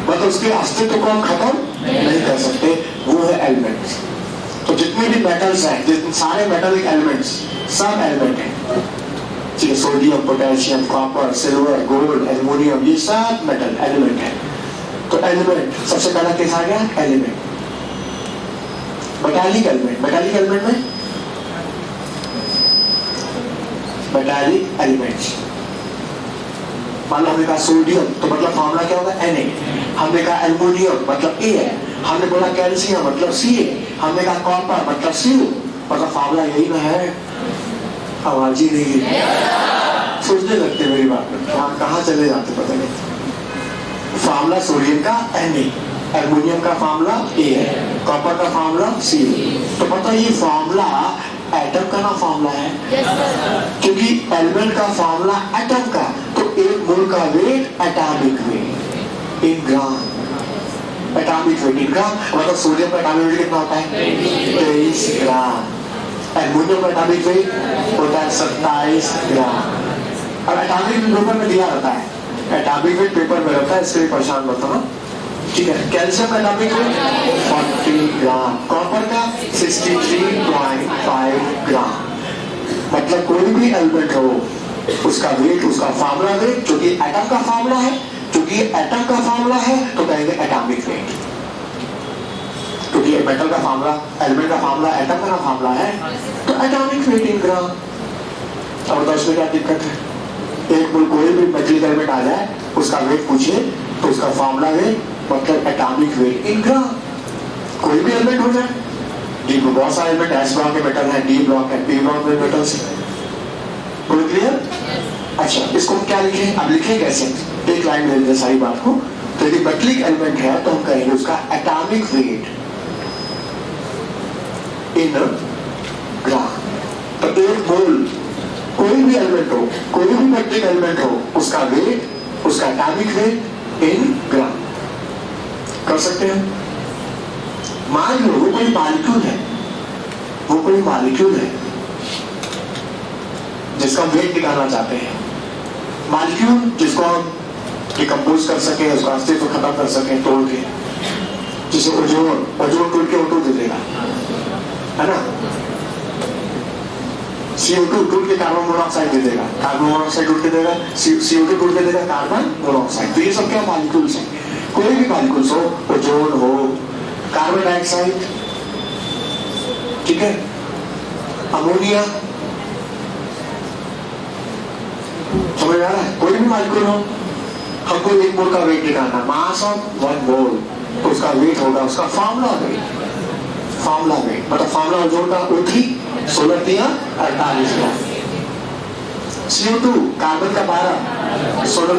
मतलब उसके अस्तित्व को हम खत्म नहीं कर सकते, वो है एलिमेंट्स। तो जितने भी मेटल्स हैं, जितने सारे मेटलिक एलिमेंट्स, सब एलिमेंट है, ठीक है, sodium, potassium, copper, silver, gold, aluminium, ये सब मेटल एलिमेंट है। तो एलिमेंट सबसे पहला कैसा आ गया? Element, metallic element. Metallic element में मेटालिक एलिमेंट्स, मान लो हमने कहा सोडियम तो मतलब फॉर्मूला क्या होगा? Na। हमने कहा एल्युमिनियम मतलब A है, हमने बोला कैल्शियम मतलब C है, हमने कहा कॉपर मतलब Cu, मतलब फॉर्मूला यही ना है। आवाज ही नहीं है, सोचने लगते मेरी बात में, आप कहाँ चले जाते पता नहीं। फॉर्मूला सोडियम का Na, एल्युमिनियम का फॉर्मूला A है, कॉपर का फॉर्मूला C है। तो पता ये फॉर्मूला एटम का ना फॉर्मूला है, क्योंकि एलिमेंट का फॉर्मूला एटम का, तो एक मोल का wait atomic weight in gram, atomic weight in ग्राम, मतलब सोडियम का एटॉमिक वेट कितना होता है? 23 ग्राम। एल्युमिनियम का एटॉमिक वेट होता है 27 ग्राम। अब एटॉमिक वेट पेपर में दिया रहता है, एटॉमिक वेट पेपर में रहता है, इसके लिए परेशान मत होना, ठीक है। कैल्शियम का एटॉमिक वेट 40 ग्राम, कॉपर का 63.5 ग्राम। मतलब कोई भी एलिमेंट हो, उसका वेट, उसका फॉर्मूला वेट, जो कि एटम का फॉर्मूला है, जो कि क्योंकि ये एटम का फॉर्मूला है तो कहेंगे एटॉमिक वेट, क्योंकि मेटल का फॉर्मूला, एलिमेंट का फॉर्मूला एटम का फॉर्मूला है तो एटॉमिक वेट इन ग्राम। अब बताओ इसमें क्या दिक्कत है? एक बोल कोई भी मेटल एलिमेंट आ जाए उसका वेट पूछिए तो उसका फॉर्मूला वेट मतलब एटॉमिक वेट इन ग्राम। कोई भी एलिमेंट हो जाए, डी में बहुत सारे एलिमेंट, एस ब्लॉक के मेटल है, डी ब्लॉक है, पी ब्लॉक में मेटल से, बोलो क्लियर? अच्छा, इसको हम क्या लिखें? अब लिखें कैसे? एक लाइन में लिखते सारी बात को। तो यदि मेटलिक एलिमेंट है तो हम कहेंगे उसका एटॉमिक वेट इन ग्राम। तो एक मोल कोई भी एलिमेंट हो, कोई भी मेटलिक एलिमेंट हो, उसका वेट, उसका एटॉमिक वेट इन ग्राम कर सकते हैं। मान लो वो कोई मॉलिक्यूल है, वो कोई मॉलिक्यूल है जिसका वेट निकालना चाहते हैं, मॉलिक्यूल जिसको हम डिकम्पोज कर सके, उसका अस्तित्व खत्म कर सके तोड़ के, जिसे ओजोन तोड़ के O2 दे देगा, है ना? CO2 टूट के कार्बन मोनोऑक्साइड दे देगा, कार्बन मोनोऑक्साइड टूट के देगा CO2 टूट के देगा कार्बन मोनोऑक्साइड। तो ये सब क्या मॉलिक्यूल्स हैं? कोई भी मॉलिक्यूल्स हो, ओजोन हो, कार्बन डाइऑक्साइड, ठीक है, अमोनिया, समझ आ रहा है? कोई भी मॉलिक्यूल हो, हमको एक मोल का वेट निकालना, मास ऑफ 1 मोल, तो उसका वेट होगा उसका फॉर्मूला वेट, फॉर्मूला वेट मतलब फॉर्मूला ओजोन का O3 16 48 ग्राम, CO2 कार्बन का 12 16,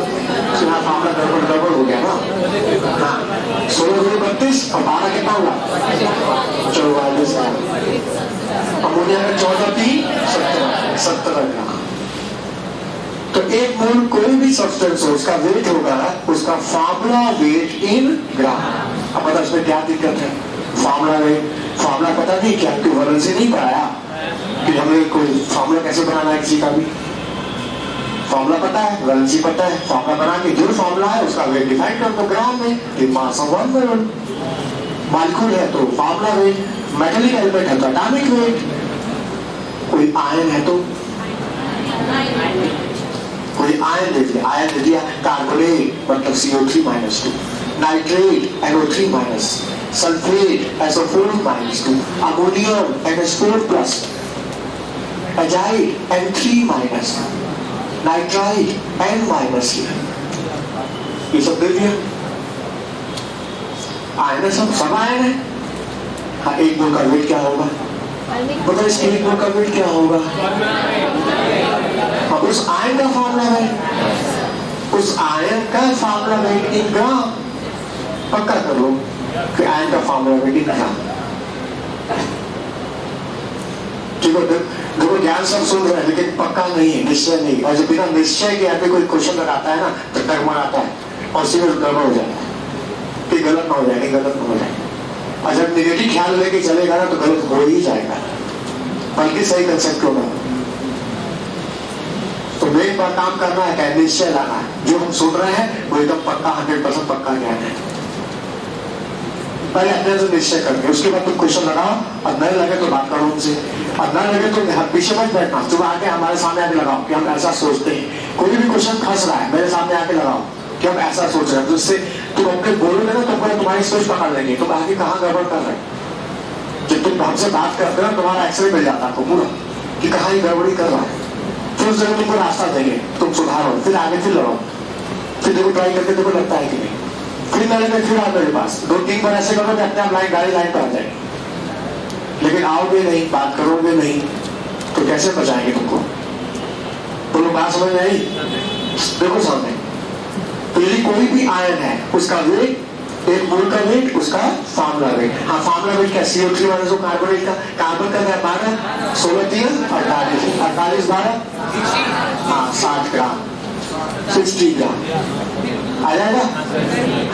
फॉर्मूला गड़बड़ हो गया ना? हाँ, 16 32 और 12 कितना हुआ? 44 ग्राम। अमोनिया का 14 3 17 ग्राम। तो एक मोल कोई भी सब्सटेंस हो, उसका वेट होगा उसका फॉर्मूला वेट इन ग्राम। अब पता इसमें क्या दिक्कत है? फॉर्मूला वेट, फॉर्मूला पता नहीं क्या, क्यों वैलेंसी नहीं पढ़ाया कि हमें कोई फॉर्मूला कैसे बनाना है? किसी का भी फॉर्मूला पता है, वैलेंसी पता है, फॉर्मूला बना के जो फॉर्मूला है उसका वेट डिफाइन कर दो ग्राम में, मास ऑफ 1 मोल। मॉलिक्यूल है तो फॉर्मूला वेट, मेटलिक एलिमेंट है तो एटॉमिक वेट, कोई आयन है तो कोई आयन दे दिया, आयन दे दिया कार्बोनेट मतलब CO3-2, nitrate NO3-, sulphate SO4-2, ammonium NH4+, azide N3-, nitride N-, ये सब दे दिया। आयन है, सब आयन है। हाँ, एक मोल का वेट क्या होगा? मतलब इसके एक मोल का वेट क्या होगा? उस आयन का फॉर्मूला है, उस आयन का फॉर्मूला वेट इन ग्राम। पक्का कर लो कि आयन का फॉर्मूला वेट इन ग्राम। ठीक है, देखो ज्ञान सब सुन रहे हैं लेकिन पक्का नहीं है, निश्चय नहीं। और जब बिना निश्चय के यहाँ कोई क्वेश्चन लगाता है ना तो डगमग आता है और सीधे गड़बड़ हो जाता है कि गलत ना हो जाए, गलत ना हो जाए। और जब निगेटिव ख्याल लेके चलेगा ना तो गलत हो ही जाएगा, बल्कि सही कंसेप्ट होगा। तो मेन बात काम करना है, क्या निश्चय लाना है। जो हम सुन रहे हैं वो एकदम पक्का 100% पक्का ज्ञान है। पहले अपने से निश्चय करके उसके बाद तुम क्वेश्चन लगाओ, और नहीं लगे तो बात करो उनसे, और न लगे तो पीछे मत बैठना, तुम आके हमारे सामने आके लगाओ कि हम ऐसा सोचते हैं। कोई भी क्वेश्चन फंस रहा है मेरे सामने आके लगाओ कि हम ऐसा सोच रहे हैं, तो उससे तुम अपने बोलोगे ना तो तुम्हारी सोच पकड़ लेंगे, तुम आगे कहाँ गड़बड़ कर रहे हैं। जब तुम हमसे बात करते हो तुम्हारा एक्सरे मिल जाता है पूरा कि कहाँ ही गड़बड़ी कर रहा है। फिर उस जगह तुमको रास्ता देंगे, तुम सुधारो, फिर आगे फिर लड़ो, फिर देखो ट्राई करके देखो लगता है कि नहीं, फिर लड़े फिर आओ मेरे पास। 2-3 बार ऐसे करोगे अपने आप लाइन गाड़ी लाइन पर आ जाएगी। लेकिन आओगे नहीं, बात करोगे नहीं तो कैसे बचाएंगे तुमको? बोलो बात समझ में आई? देखो सामने, तो यदि कोई भी आयन है उसका वेट, एक मोल का वेट, उसका फार्मूला वेट। हाँ, फार्मूला वेट क्या? CO3- जो कार्बोनेट का, कार्बन का क्या 12 16 3 48 48 12 हाँ 60 ग्राम 60 ग्राम आ जाएगा।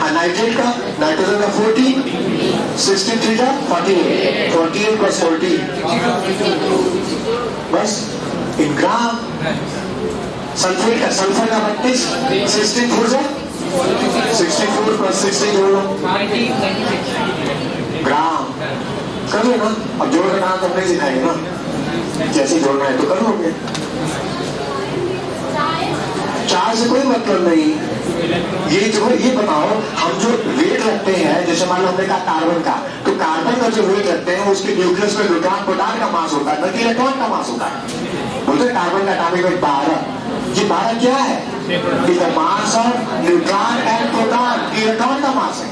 हाँ, नाइट्रेट का, नाइट्रोजन का 40 63 48 48 + 40 बस इन ग्राम। सल्फेट का, सल्फर का 32 64 64 + 60 जोड़ो ग्राम। कर लो ना। अब जोड़ का तो नहीं सिखाएंगे ना, जैसे जोड़ना है तो कर लोगे। 4 से कोई मतलब नहीं, ये बताओ, हम जो वेट रखते हैं, जैसे मान लो हमने कहा कार्बन का, तो कार्बन का जो वेट रखते हैं उसके न्यूक्लियस में न्यूट्रॉन प्रोटॉन का मास होता है, न कि इलेक्ट्रॉन का मास होता है। बोलते हैं कार्बन का एटॉमिक वेट 12। ये 12 क्या है? Is the mass of neutron and proton. Electron का मास है,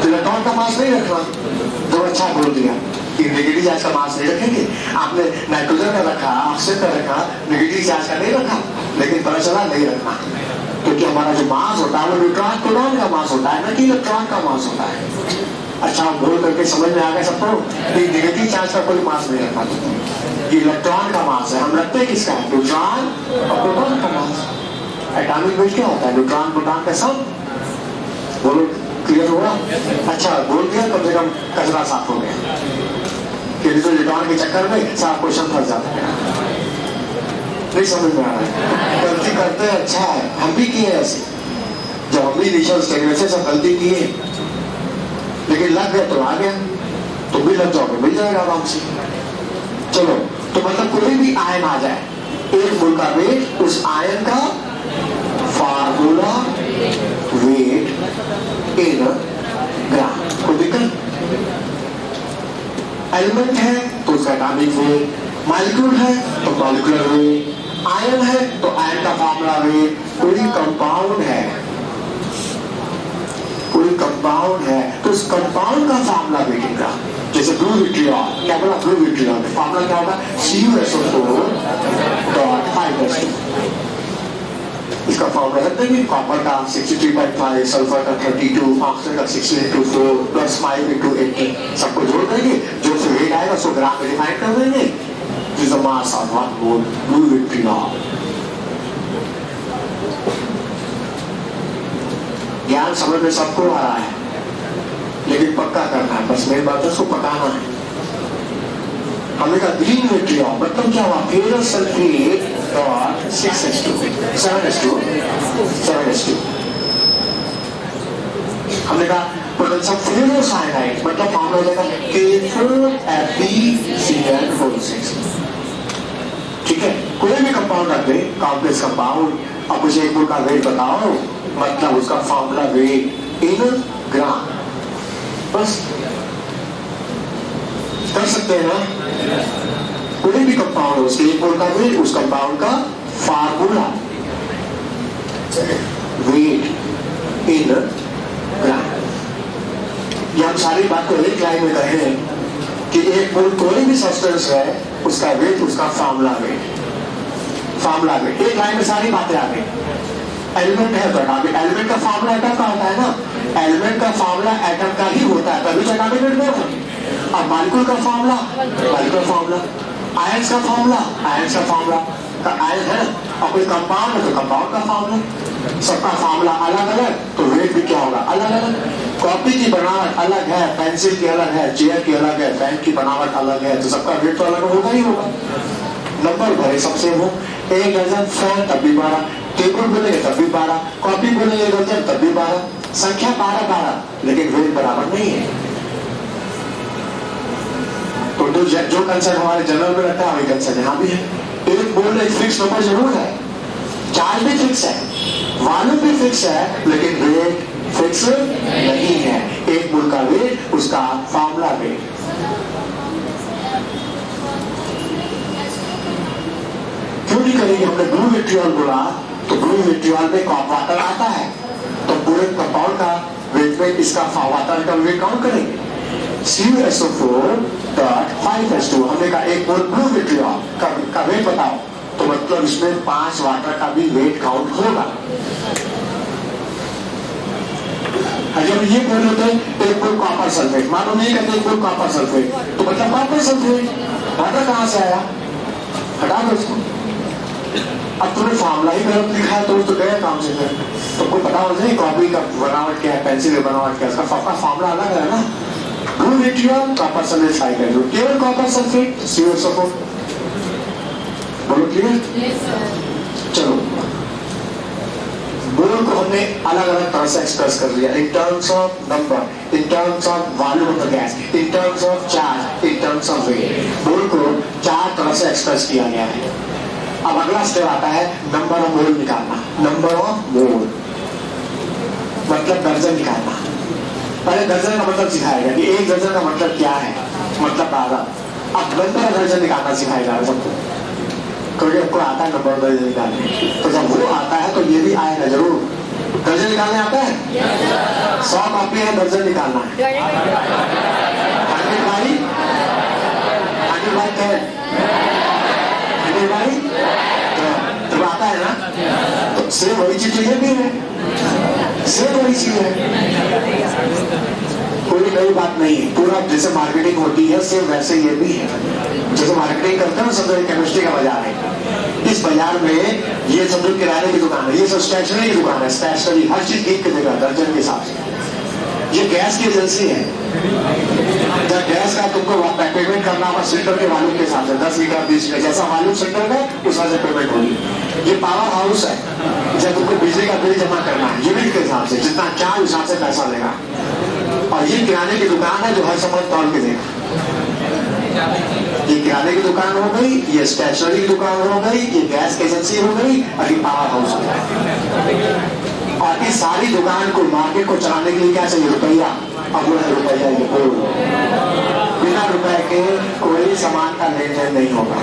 तो इलेक्ट्रॉन का मास नहीं रखना। तो अच्छा बोल दिया कि नेगेटिव चार्ज का मास नहीं रखेंगे। आपने नाइट्रोजन का रखा, ऑक्सीजन का रखा, नेगेटिव चार्ज का नहीं रखा, लेकिन पता चला नहीं रखना, क्योंकि हमारा जो मास होता है वो न्यूट्रॉन प्रोटॉन का मास होता है, न कि इलेक्ट्रॉन का मास होता है। अच्छा, बोल करके समझ में आ गया सबको कि नेगेटिव चार्ज का कोई मास नहीं रखना, ये इलेक्ट्रॉन का मास है। हम रखते हैं किसका? न्यूट्रॉन और प्रोटॉन का मास। एटॉमिक वेट क्या होता है? न्यूट्रॉन प्रोटॉन का सम। बोलो, क्लियर हुआ? अच्छा, बोल दिया, कम से कम कचरा साफ हो गया। कि तो इलेक्ट्रॉन के चक्कर में सारा क्वेश्चन फंस जाता है, नहीं समझ में आ रहा है। गलती करते हैं, अच्छा है, हम भी किए ऐसे। जब हम भी इनिशियल स्टेज में से सब गलती किए, लेकिन लग गया तो आ गया, तो भी लग जाओगे, मिल जाएगा आराम से। चलो, तो मतलब कोई भी आयन आ जाए, एक मोल का वेट, उस आयन का फार्मूला वेट इन ग्राम। कोई दिक्कत? एलिमेंट है तो उसका एटॉमिक वेट, मॉलिक्यूल है तो मॉलिक्यूलर वेट, आयन है तो आयन का फार्मूला वेट। कोई कंपाउंड है, कोई कंपाउंड है तो उस कंपाउंड का फार्मूला वेट का, जैसे ब्लू विट्रियॉल, क्या बोला? ब्लू विट्रियॉल फार्मूला क्या होगा? CuSO4.5H2। इसका फॉर्मूला है कि कॉपर का 63.5, सल्फर का 32, ऑक्सीजन का 16:4 प्लस 5:18। सबको जोड़ देंगे, जो से वेट आएगा उसको ग्राम में डिफाइन कर देंगे। This is the mass of 1 mole blue vitriol. ज्ञान समझ में सबको आ रहा है, लेकिन पक्का करना है, बस मेरी बात है, उसको पकाना है। हमने कहा ग्रीन विट्रियॉल मतलब क्या हुआ? फेरस सल्फेट और 7H2। हमने कहा पोटेशियम फेरोसाइनाइड मतलब फॉर्मूला हो जाएगा K4FeCl6। ठीक है, कोई भी कंपाउंड रख दे, कॉम्प्लेक्स कंपाउंड, अब मुझे एक मोल का वेट बताओ, मतलब उसका फॉर्मूला वेट इन ग्राम। बस कर सकते हैं ना? कोई भी कंपाउंड हो, उसके एक मोल का वेट, उस कंपाउंड का फार्मूला वेट इन ग्राम। ये हम सारी बात को एक लाइन में कहें कि एक मोल कोई भी सब्सटेंस है, उसका वेट, उसका फार्मूला वेट। एक लाइन में सारी बातें आ गई। एलिमेंट है तो एटॉमिक, एलिमेंट का फार्मूला एटम का होता है ना, एलिमेंट का फार्मूला एटम का ही होता है, तभी तो एटॉमिक वेट में होता है। अब मॉलिक्यूल का फार्मूला, आयंस का फार्मूला, आयन है, और कोई कंपाउंड है तो कंपाउंड का फार्मूला। सबका फार्मूला अलग अलग, तो वेट भी क्या होगा? अलग अलग। कॉपी की बनावट अलग है, पेंसिल की अलग है, चेयर की अलग है, पेन की बनावट अलग है, तो सबका वेट तो अलग होगा ही होगा। नंबर भरे सबसे हो, 1 दर्जन फैन तब भी 12, टेबल बोलेंगे तब भी 12, कॉपी बोलेंगे दर्जन तब भी 12, संख्या 12, लेकिन वेट बराबर नहीं है। तो जो कंसर्न हमारे जनरल में रहता है वही कंसर्न यहाँ भी है। एक बोल एक फिक्स नंबर जरूर है, चार्ज भी फिक्स है, वॉल्यूम भी फिक्स है, लेकिन वेट फिक्स नहीं है। एक मोल का वेट, उसका फार्मूला वेट। क्यों नहीं करेंगे? हमने ब्लू विट्रियॉल बोला, तो ब्लू विट्रियॉल में वाटर आता है, तो पूरे कंपाउंड का वेट में इसका वाटर का वेट काउंट करेंगे। CuSO4.5H2 हमने कहा एक मोल ब्लू विट्रियॉल का वेट बताओ, तो मतलब इसमें 5 वाटर का भी वेट काउंट होगा। जब ये बोल रहे थे एक मोल कॉपर सल्फेट, मानो नहीं कहते एक मोल कॉपर सल्फेट, तो मतलब कॉपर सल्फेट वाटर कहां से आया? हटा दो उसको। अब तुमने फार्मूला ही गलत लिखा है, तो गया काम से। फिर तुमको पता हो जाए कॉपी का बनावट क्या है, पेंसिल का बनावट क्या है, उसका फार्मूला अलग है ना। ब्लू विट्रियॉल कॉपर सल्फेट हाइड्राइड, केवल कॉपर सल्फेट CuSO4। बोलो क्लियर? चलो, बोल को हमने अलग अलग तरह से एक्सप्रेस कर लिया, in terms of number, in terms of volume of the gas, in terms of charge, in terms of weight. बोल को 4 तरह से एक्सप्रेस किया गया है। अब अगला स्टेप आता है नंबर ऑफ मोल निकालना। नंबर ऑफ मोल मतलब दर्जन निकालना। पहले दर्जन का मतलब सिखाएगा कि एक दर्जन का मतलब क्या है, मतलब 12। अब नंबर दर्जन निकालना सिखाएगा सबको, क्योंकि आपको आता है नंबर दर्जन निकालने। तो जब वो आता है तो ये भी आएगा जरूर। दर्जन निकालने आता है? 100 कॉपी है, दर्जन निकालना है। 100 बाई 10, 100 बाई, तो आता है ना। तो सेम वही चीज तो ये भी है, सेम वही चीज है, कोई नई बात नहीं है। पूरा जैसे मार्केटिंग होती है सेम वैसे ये भी है। जैसे मार्केटिंग करते हैं समझो केमिस्ट्री का बाजार है, इस बाजार में ये समझो किराने की दुकान है, ये सब स्टेशनरी की दुकान है, स्टेशनरी हर चीज ठीक करेगा दर्जन के हिसाब से। ये गैस की एजेंसी है, जब गैस का तुमको पेमेंट करना होगा सिलेंडर के वॉल्यूम के हिसाब से, 10 लीटर 20 लीटर जैसा वॉल्यूम सिलेंडर का उस वजह से पेमेंट होगी। ये पावर हाउस है, जब तुमको बिजली का बिल जमा करना है यूनिट के हिसाब से, जितना चाह उस हिसाब से पैसा लेगा। और ये किराने की दुकान है जो हर सामान तौल के देगा। ये किराने की दुकान हो गई, ये स्टेशनरी की दुकान हो गई, ये गैस एजेंसी हो गई, और ये पावर हाउस हो गया। और इस सारी दुकान को मार्केट को चलाने के लिए क्या चाहिए? रुपया। अब वो है रुपया, ये बिना रुपए के कोई सामान का लेन देन नहीं होगा।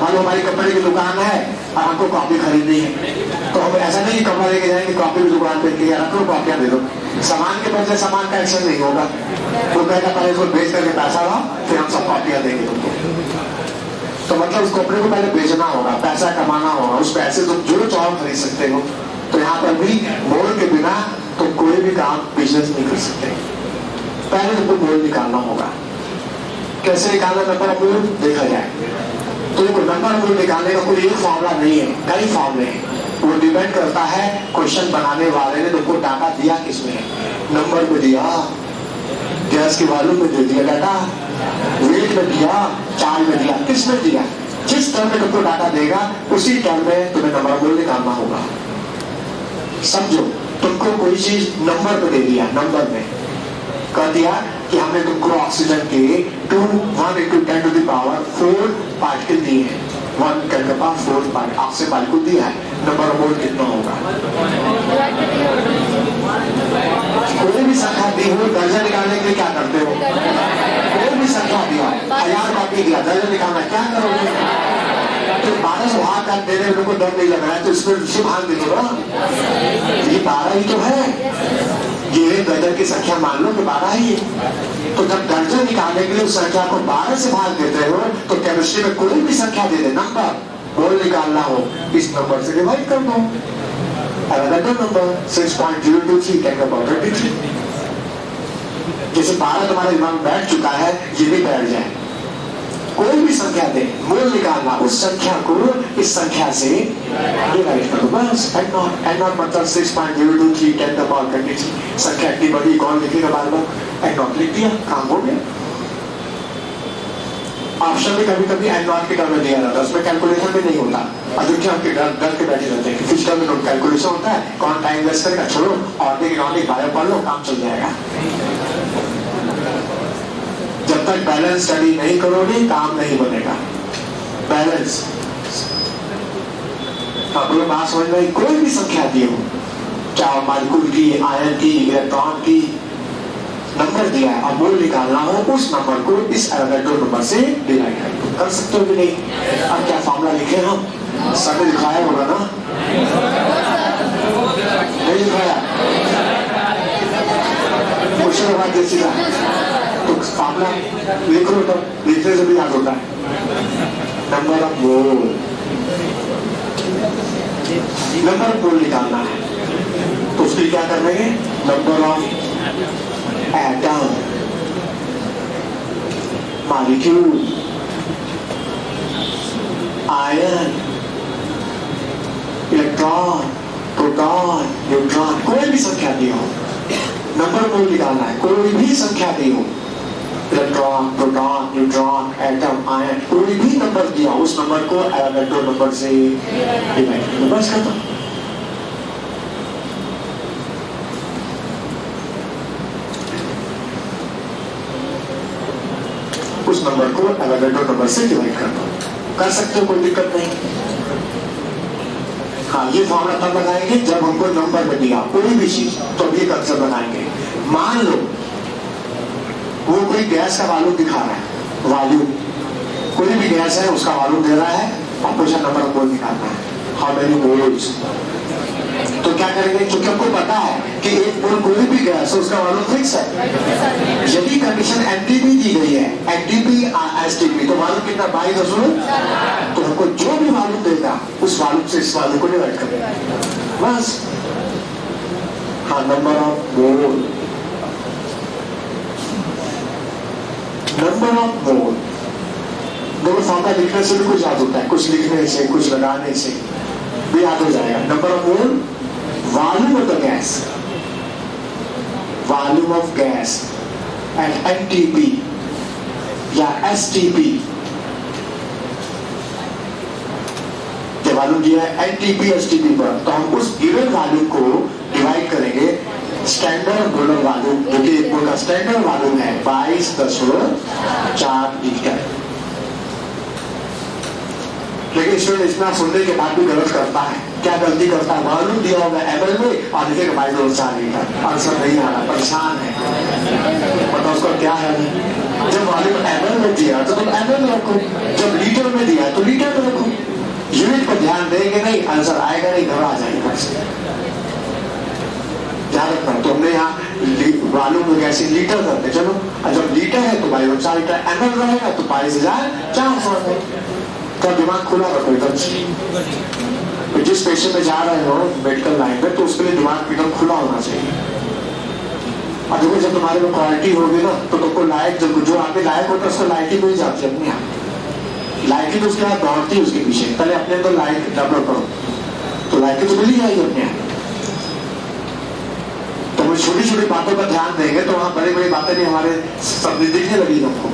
हमारी कपड़े की दुकान है और हमको कॉपी खरीदनी है, तो हम ऐसा नहीं कपड़ा लेके जाएंगे कॉपी की दुकान पे कि रखो कॉपियां दे दो। सामान के बदले सामान का एक्शन नहीं होगा, वो कहेगा पहले इसको बेच करके पैसा लाओ फिर हम सब कॉपियां देंगे तुमको। तो मतलब उस कपड़े को पहले बेचना होगा, पैसा कमाना होगा, उस पैसे तुम जो चाहो खरीद सकते हो। तो यहाँ पर भी मोल के बिना तुम कोई भी काम बिजनेस नहीं कर सकते। पहले तुमको मोल निकालना होगा। कैसे निकालना नंबर ऑफ मोल देखा जाए तो नंबर ऑफ मोल निकालने का कोई एक फॉर्मूला नहीं है, कई फॉर्मूले हैं। वो डिपेंड करता है क्वेश्चन बनाने वाले ने तुमको डाटा दिया किसमें, नंबर में दिया, गैस की वॉल्यूम में दे दिया डाटा, वेट में दिया, चार्ज में दिया, किसमें दिया। जिस टर्म में तुमको डाटा देगा उसी टर्म में तुम्हें नंबर ऑफ मोल निकालना होगा। समझो तुमको कोई चीज नंबर पे दे दिया, नंबर में कह दिया कि हमने तुमको ऑक्सीजन के 1 × 10⁴ पार्टिकल दिए हैं, 1 × 10⁴ पार्टिकल ऑक्सीजन पार्टिकल दिया है, नंबर ऑफ मोल कितना होगा? कोई भी संख्या दी हो, दर्जन निकालने के लिए क्या करते हो? कोई भी संख्या दिया, 1000 कॉपी दिया, दर्जन निकालना क्या करोगे? तो 1200 भाग कर दे रहे को डर नहीं लग रहा है तो इसमें से भाग दे दो ना, ये 12 ही तो है, ये दर्जन की संख्या मान लो कि 12 ही है। तो जब दर्जन निकालने के लिए उस संख्या को 12 से भाग देते हो तो केमिस्ट्री में कोई भी संख्या दे दे, नंबर मोल निकालना हो, इस नंबर से डिवाइड कर दो। नंबर 6.023 10⁻23। जैसे 12 तुम्हारे दिमाग में बैठ चुका है, ये भी बैठ जाए। कोई भी संख्या दे, मोल निकालना, उस संख्या को इस संख्या से डिवाइड करो बस। एंड नॉट मतलब 6.023 10⁻23। संख्या इतनी बड़ी कौन लिखेगा बार बार? एंड नॉट लिख दिया, काम हो गया। ऑप्शन में कभी कभी एंड नॉट के टर्म में दिया जाता है, उसमें कैलकुलेशन भी नहीं होता। अधिकतर आपके डर के बैठे रहते हैं कि फिजिकल में कैलकुलेशन होता है, कौन टाइम वेस्ट करेगा, छोड़ो और बायो पढ़ लो, काम चल जाएगा। जब तक बैलेंस स्टडी नहीं करोगे काम नहीं बनेगा। बैलेंस अब ये बात समझ में, कोई भी संख्या दी हो, चाहे मॉलिक्यूल की, आयन की, इलेक्ट्रॉन की, नंबर दिया है और मोल निकालना हो, उस नंबर को इस एवोगाड्रो नंबर से डिवाइड कर सकते हो कि नहीं? अब क्या फॉर्मूला लिखे हम? सब दिखाया होगा ना? नहीं दिखाया? क्वेश्चन बात जैसी का तो फॉर्मूला लिख लो, तो लिखने से भी याद होता है। Number of mole, number of मोल निकालना है तो उसके लिए क्या करेंगे? Number of atom, molecule, ion, electron, proton, neutron, कोई भी संख्या दी हो, नंबर मोल निकालना है। कोई भी संख्या दी हो, electron, proton, neutron, atom, ion, कोई भी नंबर दिया, उस नंबर को एवोगाड्रो नंबर से डिवाइड करो, बस खत्म। उस नंबर को एवोगाड्रो नंबर से डिवाइड कर दो, कर सकते हो, कोई दिक्कत नहीं। हाँ, ये फॉर्मूला तब लगाएंगे जब हमको नंबर में दिया कोई भी चीज, तो ये कंसेप्ट बनाएंगे। मान लो वो कोई गैस का वॉल्यूम दिखा रहा है, वॉल्यूम कोई भी गैस है उसका वॉल्यूम दे रहा है, आपको नंबर ऑफ मोल निकालना है, हाउ मेनी मोल्स। तो क्या करेंगे, क्योंकि हमको पता है कि एक मोल कोई भी गैस है उसका वॉल्यूम फिक्स है। यदि कंडीशन एनटीपी दी गई है, एनटीपी एसटीपी, तो वॉल्यूम कितना 22, तो हमको जो भी वॉल्यूम देगा उस वॉल्यूम से इस वॉल्यूम को डिवाइड करेंगे बस। हाँ, number of mole, number of मोल। दोनों फॉर्मूला लिखने से भी कुछ याद होता है, कुछ लिखने से कुछ लगाने से भी याद हो जाएगा। Number of mole, volume of the gas, volume of gas at NTP या एसटीपी। जब वॉल्यूम दिया है एनटीपी एसटीपी पर, तो हम उस गिवन वॉल्यूम को डिवाइड करेंगे स्टैंडर्ड मोलर वॉल्यूम, जो कि एक मोल का स्टैंडर्ड वॉल्यूम है 22.4 लीटर। लेकिन स्टूडेंट इतना सुनने के बाद भी गलत करता है। क्या गलती करता है, वॉल्यूम दिया होगा एमएल में और लिखेगा 22.4 लीटर, आंसर नहीं आ रहा, परेशान है, मतलब उसको क्या है। जब वॉल्यूम एमएल में दिया तो तुम एमएल में रखो, जब लीटर में दिया तो लीटर में रखो। यूनिट पर ध्यान देंगे नहीं, आंसर आएगा नहीं, घर आ जाएगा। ध्यान रखना, तो हमने यहाँ वॉल्यूम को कैसे लीटर करते, चलो जब लीटर है तो 22.4 लीटर, एमएल रहेगा तो 22,400। तो दिमाग खुला रखो एकदम से। जिस पेशे में जा रहे हो मेडिकल लाइन में, तो उसके लिए दिमाग एकदम खुला होना चाहिए। और देखो जब तुम्हारे में क्वालिटी होगी ना, तो तुमको लायक, जो आगे लायक होता है उसको लायकी मिल जाती है अपने आप। लायकी तो उसके बाद दौड़ती है उसके पीछे, पहले अपने तो लायक डेवलप करो, तो लायकी तो मिल ही जाएगी अपने आप। तो वो छोटी छोटी बातों पर ध्यान देंगे तो वहां बड़ी बड़ी बातें भी हमारे सब दिखने लगेगी हमको।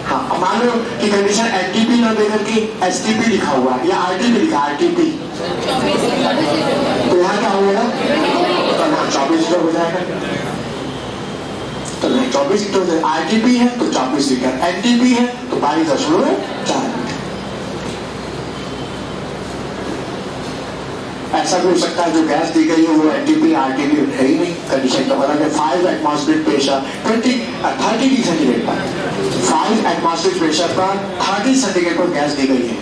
हाँ, मान लो कि कंडीशन एनटीपी ना देकर के एसटीपी लिखा हुआ है या आरटीपी लिखा, आरटीपी, तो यहाँ क्या होगा, तो यहाँ 24 लीटर हो जाएगा। तो नहीं 24 लीटर हो जाएगा, आरटीपी है तो 24 लीटर, एनटीपी है तो 22.4 लीटर। ऐसा भी हो सकता है जो गैस दी गई है वो एनटीपी आरटीपी है ही नहीं, कंडीशन तो अलग है। 5 एटमॉस्फेरिक प्रेशर 30 सेंटीग्रेड पर, 5 एटमॉस्फेरिक प्रेशर पर 30 सेंटीग्रेड पर गैस दी गई है,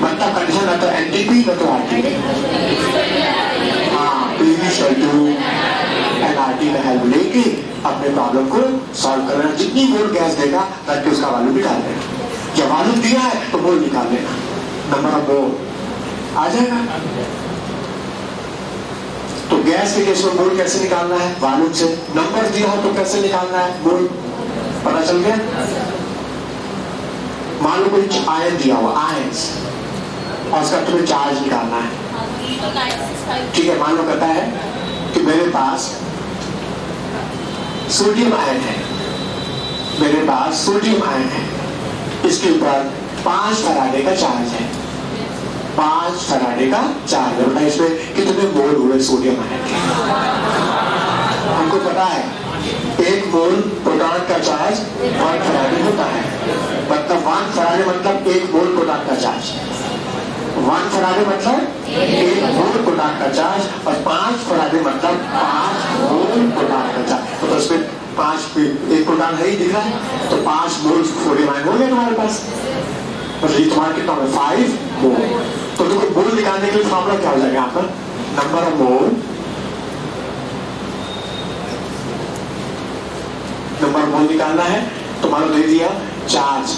मतलब कंडीशन ना तो एनटीपी ना तो आरटीपी। हाँ, पीवी एनआरटी में हेल्प लेके अपने प्रॉब्लम को सॉल्व करना। जितनी मोल गैस देगा ताकि उसका वॉल्यूम निकाल लेना, जब वॉल्यूम दिया है तो मोल निकाल लेना, नंबर ऑफ मोल आ जाएगा। तो गैस के केस में मोल कैसे निकालना है, वॉल्यूम से। नंबर दिया हो तो कैसे निकालना है, मोल, पता चल गया। मान लो कोई आयन दिया हुआ, आयंस, और उसका तुम्हें चार्ज निकालना है, ठीक है। मान लो कहता है कि मेरे पास सोडियम आयन है, मेरे पास सोडियम आयन है, इसके ऊपर 5 फैराडे का चार्ज है, 5 फैराडे का चार्ज है। इसमें कितने मोल हुए सोडियम आयन के, हमको पता है 1 मोल प्रोटॉन का चार्ज 1 फैराडे होता है, मतलब 1 फैराडे मतलब 1 मोल प्रोटॉन का चार्ज, 1 फैराडे मतलब 1 मोल प्रोटॉन का चार्ज, और 5 फैराडे मतलब 5 मोल प्रोटॉन का चार्ज। तो इसमें 5 एक प्रोटॉन है ही दिख रहा है, तो 5 मोल सोडियम आयन हो गए तुम्हारे पास, मतलब ये तुम्हारा कितना है 5 मोल। तो देखो मोल निकालने के लिए फॉर्मूला क्या हो जाएगा यहाँ पर, number of mole, number of मोल निकालना है तो मान लो दे दिया चार्ज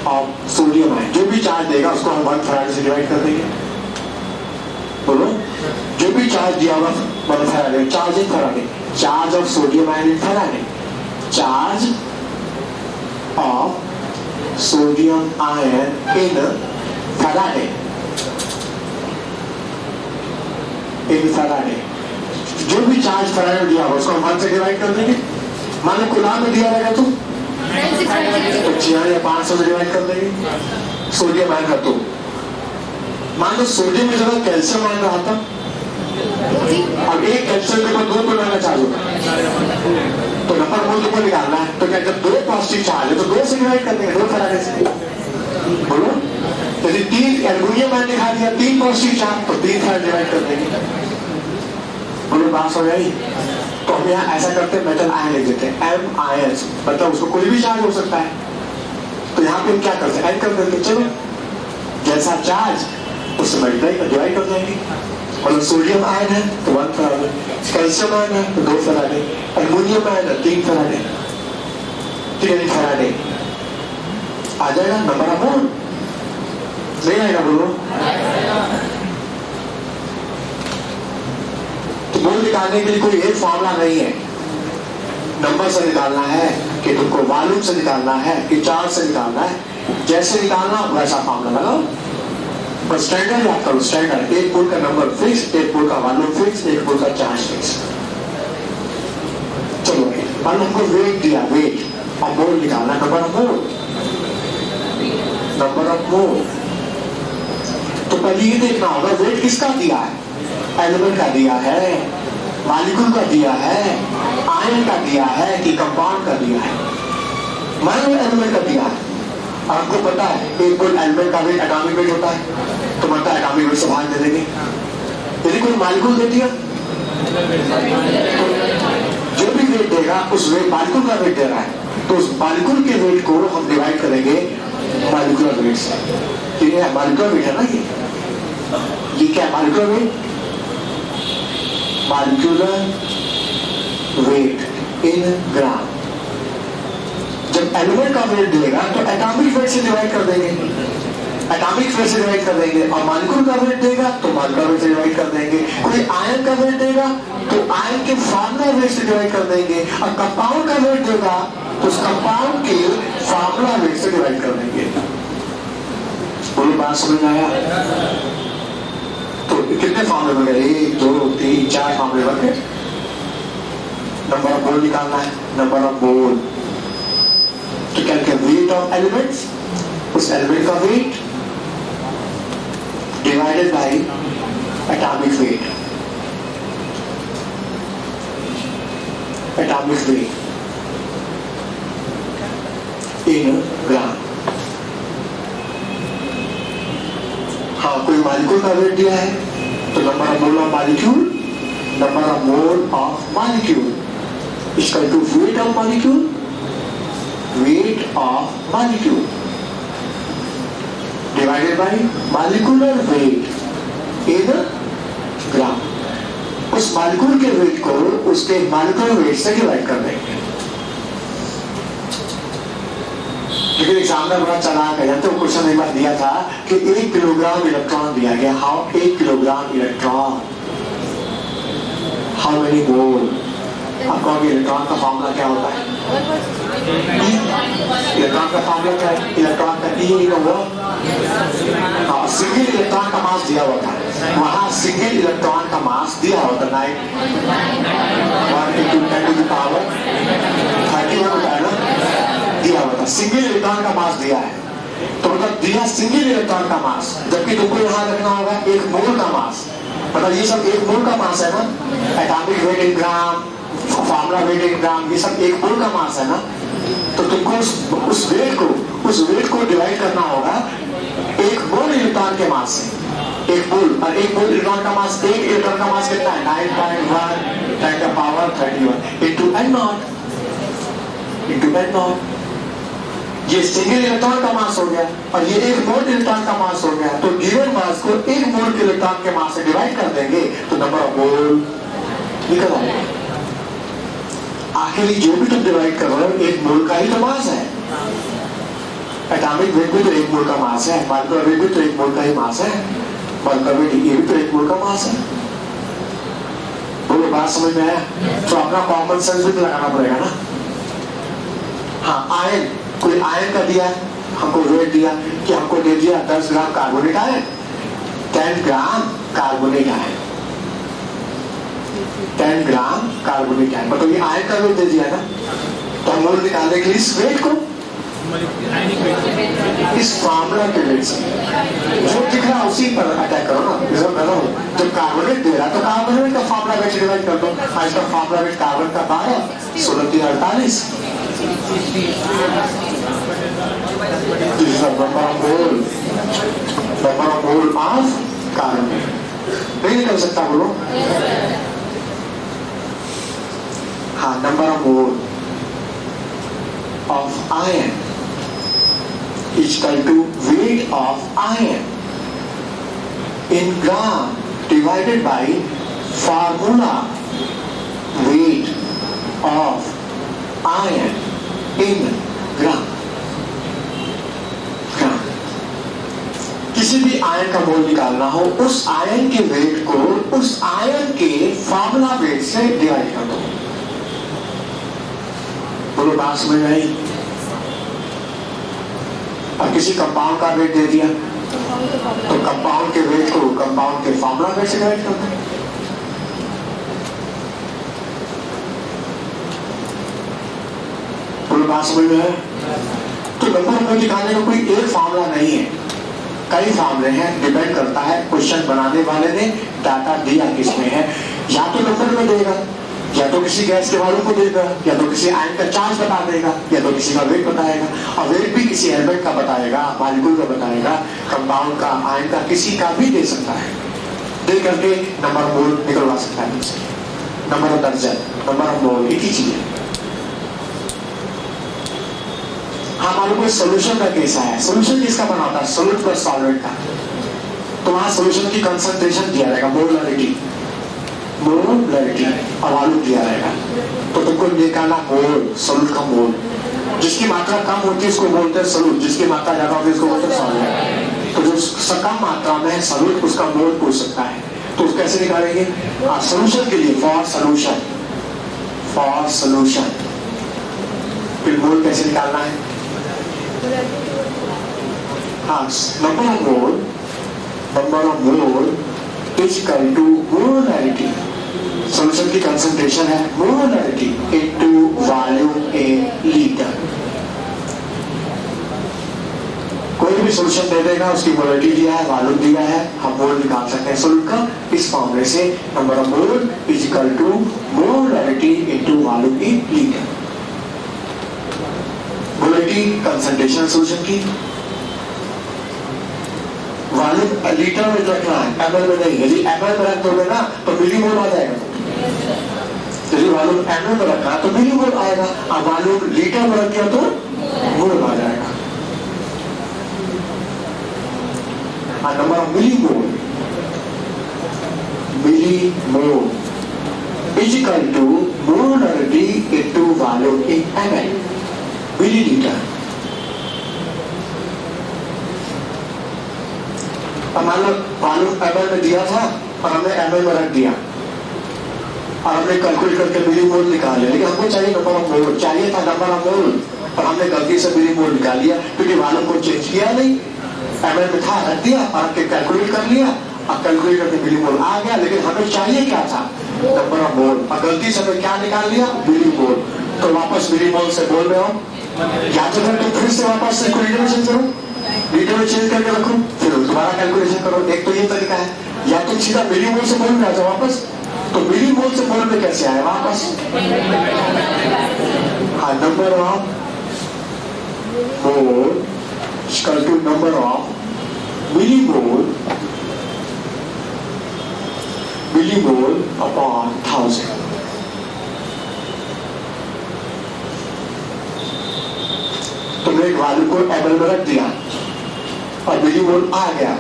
ऑफ सोडियम आयन, जो भी चार्ज देगा उसको हम 1 फैराडे से डिवाइड कर देंगे। बोलो, जो भी चार्ज दिया होगा 1 Faraday, charge in Faraday, charge of sodium ion in Faraday, charge of sodium ion in Faraday, in Faraday. जो भी चार्ज फैराडे दिया होगा उसको हम 1 से डिवाइड कर देंगे। मान लो कुलाम में दिया रहेगा तो 500 से डिवाइड कर देंगे। सोडियम आयन का तो मान लो सोडियम की जगह कैल्शियम आयन रहा था, अब एक कैल्शियम के ऊपर 2 प्रोटॉन का चार्ज होता है, तो नंबर मोल तुमको निकालना है, तो क्या जब 2 पॉजिटिव चार्ज है तो 2 से डिवाइड कर देंगे, 2 फैराडे से। बोलो, यदि 3 एल्युमिनियम आयन दिखा दिया 3 पॉजिटिव चार्ज तो 3 तरह डिवाइड कर देंगे। बोलो बात हो गई। तो हम यहाँ ऐसा करते हैं मेटल आयन लिख देते हैं एम आयन, मतलब उसको कोई भी चार्ज हो सकता है। तो यहाँ पे हम क्या करते हैं एन कर देते, चलो जैसा चार्ज उससे मल्टीप्लाई कर डिवाइड कर देंगे। मतलब सोडियम आयन है तो 1 फराडे, कैल्शियम आयन है तो 2 फराडे, एल्युमिनियम आयन है 3 फराडे, 3 फराडे आ जाएगा नंबर ऑफ मोल। नहीं आएगा बोलो। तो मोल निकालने के लिए कोई एक फॉर्मूला नहीं है, नंबर से निकालना है कि तुमको वॉल्यूम से निकालना है कि चार्ज से निकालना है, जैसे निकालना वैसा फॉर्मूला लगाओ। पर स्टैंडर्ड याद करो, स्टैंडर्ड एक मोल का नंबर फिक्स, एक मोल का वॉल्यूम फिक्स, एक मोल का चार्ज फिक्स। चलो मान लो हमको वेट दिया, वेट और मोल निकालना, number of mole, number of मोल। तो पहले ये देखना होगा वेट किसका दिया है, एलिमेंट का दिया है, मॉलिक्यूल का दिया है, आयन का दिया है कि कंपाउंड का दिया है। मान लो एलिमेंट का दिया है, आपको पता है एक कोई एलिमेंट का वेट एटॉमिक वेट होता है, तो पता है एटॉमिक वेट से भाग दे देंगे। यदि कोई मॉलिक्यूल दे दिया तो जो भी वेट देगा उस वेट मॉलिक्यूल का वेट दे रहा है, तो उस मॉलिक्यूल के वेट को हम डिवाइड करेंगे मॉलिक्यूलर वेट से। ये मॉलिक्यूलर वेट है ना, ये क्या molecular weight, molecular weight in ग्राम। जब एलिमेंट का वेट देगा तो एटॉमिक वेट से डिवाइड कर देंगे, एटॉमिक वेट से डिवाइड कर देंगे, और मॉलिक्यूल का वेट देगा तो मॉलिक्यूलर वेट से डिवाइड कर देंगे। कोई आयन का वेट देगा तो आयन के फार्मूला वेट से डिवाइड कर देंगे, और कंपाउंड का वेट देगा तो उस कंपाउंड के फार्मूला वेट से डिवाइड कर देंगे। बोलो बात समझ आया। तो कितने फार्मूले बन गए, 1 2 3 4 फार्मूले बन गए। नंबर ऑफ मोल निकालना है, नंबर ऑफ मोल। तो क्या क्या वेट ऑफ एलिमेंट्स, उस एलिमेंट का weight divided by atomic weight, atomic weight in gram. हाँ कोई मॉलिक्यूल का वेट दिया है तो number of mole of molecule, number of mole of molecule equal to weight of molecule, weight of molecule divided by molecular weight in gram। उस molecule के wait को उसके मॉलिक्यूलर वेट से डिवाइड कर देंगे। लेकिन एग्जाम में बड़ा चलाक है, जानते हो क्वेश्चन एक बार दिया था कि 1 किलोग्राम इलेक्ट्रॉन दिया गया, how 1 kilogram electron, how many mole. आपको इलेक्ट्रॉन का फॉर्मूला क्या होता है, इलेक्ट्रॉन का फॉर्मूला क्या है, इलेक्ट्रॉन का ई हुआ, हाँ सिंगल इलेक्ट्रॉन का मास दिया हुआ था, वहां सिंगल इलेक्ट्रॉन का मास दिया होता 9 1 × 10⁻31 होता है ना, दिया हुआ था, सिंगल इलेक्ट्रॉन का मास दिया है। तो मतलब दिया सिंगल इलेक्ट्रॉन का मास, जबकि तुमको यहाँ रखना होगा 1 मोल का मास, मतलब ये सब 1 मोल का मास है ना, atomic weight in gram, formula wait in ग्राम, ये सब 1 मोल का मास है ना। तो तुमको उस वेट को डिवाइड करना होगा 1 मोल इलेक्ट्रॉन के मास से, 1 मोल, और 1 मोल इलेक्ट्रॉन का मास, 1 इलेक्ट्रॉन का मास कितना है 9.1 × 10⁻31 into n0। ये सिंगल इलेक्ट्रॉन का मास हो गया और ये 1 मोल इलेक्ट्रॉन का मास हो गया, तो गिवन मास को 1 मोल के इलेक्ट्रॉन के मास से डिवाइड कर देंगे तो नंबर ऑफ मोल निकल आएगा। आखिर जो भी तुम डिवाइड कर रहे हो 1 मोल का ही तो मास है, एटॉमिक वेट भी तो 1 मोल का मास है, मॉलिक्यूलर वेट भी तो 1 मोल का ही मास है, मॉलिक्यूलर वेट ये भी तो 1 मोल का मास है। बोलो बात समझ में आया। तो अपना कॉमन सेंस भी लगाना पड़ेगा ना। हाँ आयन, कोई आयन का दिया है, हमको वेट दिया कि हमको दे दिया 10 ग्राम कार्बोनेट आयन, 10 ग्राम कार्बोनेट आयन, 10 ग्राम कार्बोनेट आयन, मतलब ये आयन का वेट दे दिया ना। तो हम मोल निकालने के लिए इस वेट को इस फार्मूला के वेट से जो दिख रहा है उसी पर अटैक करो ना। जब कार्बोनेट दे रहा तो कार्बोनेट का फार्मूला वेट डिवाइड कर दो। इसका फार्मूला वेट कार्बन का 12, 16 3 48, मोल ऑफ कार्बन। नहीं निकल सकता, बोलो। हाँ, number of mole of ion equal to weight of ion in gram divided by formula weight of iron in gram। किसी भी आयन का मोल निकालना हो, उस आयन के वेट को उस आयन के फार्मूला वेट से डिवाइड कर दो। बोलो, बात समझ में आई? और किसी कंपाउंड का वेट दे दिया तो कंपाउंड के वेट को कंपाउंड के फार्मूला वेट से डिवाइड करते हैं। पूरी बात समझ में है? तो नंबर को निकालने का कोई एक फार्मूला नहीं है, कई फार्मूले हैं। डिपेंड करता है क्वेश्चन बनाने वाले ने डाटा दिया किसमें है। या तो नंबर में देगा, या तो किसी गैस के वालों को देगा, या तो किसी आयन का चार्ज बता देगा, या तो किसी का वेट बताएगा। और वेट भी किसी एलिमेंट का बताएगा, मॉलिक्यूल का बताएगा, कंपाउंड का, आयन का, किसी का भी दे सकता है। दे करके नंबर मोल निकलवा सकता है मुझसे। नंबर ऑफ दर्जन, नंबर ऑफ मोल, एक ही चीज है। हमारे को सोल्यूशन का केस है। सोल्यूशन किसका बना होता है? सोल्यूट प्लस सॉल्वेंट का। तो वहां सोल्यूशन की कंसंट्रेशन दिया रहेगा, मोलरिटी और वॉल्यूम दिया रहेगा। तो तुमको निकालना मोल, सोल्यूट का मोल। जिसकी मात्रा कम होती है उसको बोलते हैं सोल्यूट, जिसकी मात्रा ज्यादा होती है उसको बोलते हैं सॉल्वेंट। तो जो कम मात्रा में है सोल्यूट, उसका मोल पूछ सकता है। तो उसको कैसे निकालेंगे? सोल्यूशन के लिए फॉर सोल्यूशन फिर मोल कैसे निकालना है? हाँ, number of mole is equal to molarity. Solution की कंसंट्रेशन है molarity into volume in litre. कोई भी सोल्यूशन दे देगा, उसकी मोलरिटी दिया है, वॉल्यूम दिया है, हम मोल निकाल सकते हैं सोल्यूट का इस फॉर्मूले से। Number of mole is equal to molarity into volume in litre. Molarity concentration solution की, वॉल्यूम लीटर में रखना है, एमएल में नहीं। यदि एमएल में रख दोगे ना तो मिलीमोल आ जाएगा। यदि वॉल्यूम एमएल में रखा तो मिलीमोल आएगा, और वॉल्यूम लीटर में रख दिया तो मोल आ जाएगा। Number of millimole is equal to molarity into volume in ML, millilitre. मान लो वॉल्यूम एमएल में दिया था और हमने एमएल में रख दिया और हमने कैलकुलेट करके मिलीमोल निकाल लिया, लेकिन हमको चाहिए नंबर ऑफ मोल। चाहिए था नंबर ऑफ मोल और हमने गलती से मिलीमोल निकाल लिया, क्योंकि वॉल्यूम को चेंज किया नहीं, एमएल में था, रख दिया और कैलकुलेट कर लिया और कैलकुलेट करके मिलीमोल आ गया। लेकिन हमें चाहिए क्या था? नंबर ऑफ मोल, और गलती से हमें क्या निकाल लिया? मिलीमोल। तो वापस मिलीमोल से बोल रहे हो, या तो फिर से वापस लीटर में चेंज करो, लीटर में चेंज करके रखो, फिर दोबारा कैलकुलेशन करो। एक तो ये तरीका है, या तो सीधा मिलीमोल से बोल में आ जाओ वापस। तो मिलीमोल से बोल में कैसे आए वापस? हाँ, number of mole equal to number of millimole upon 1000। तुमने एक वॉल्यूम को एमएल में रख दिया और मिलीमोल आ गया,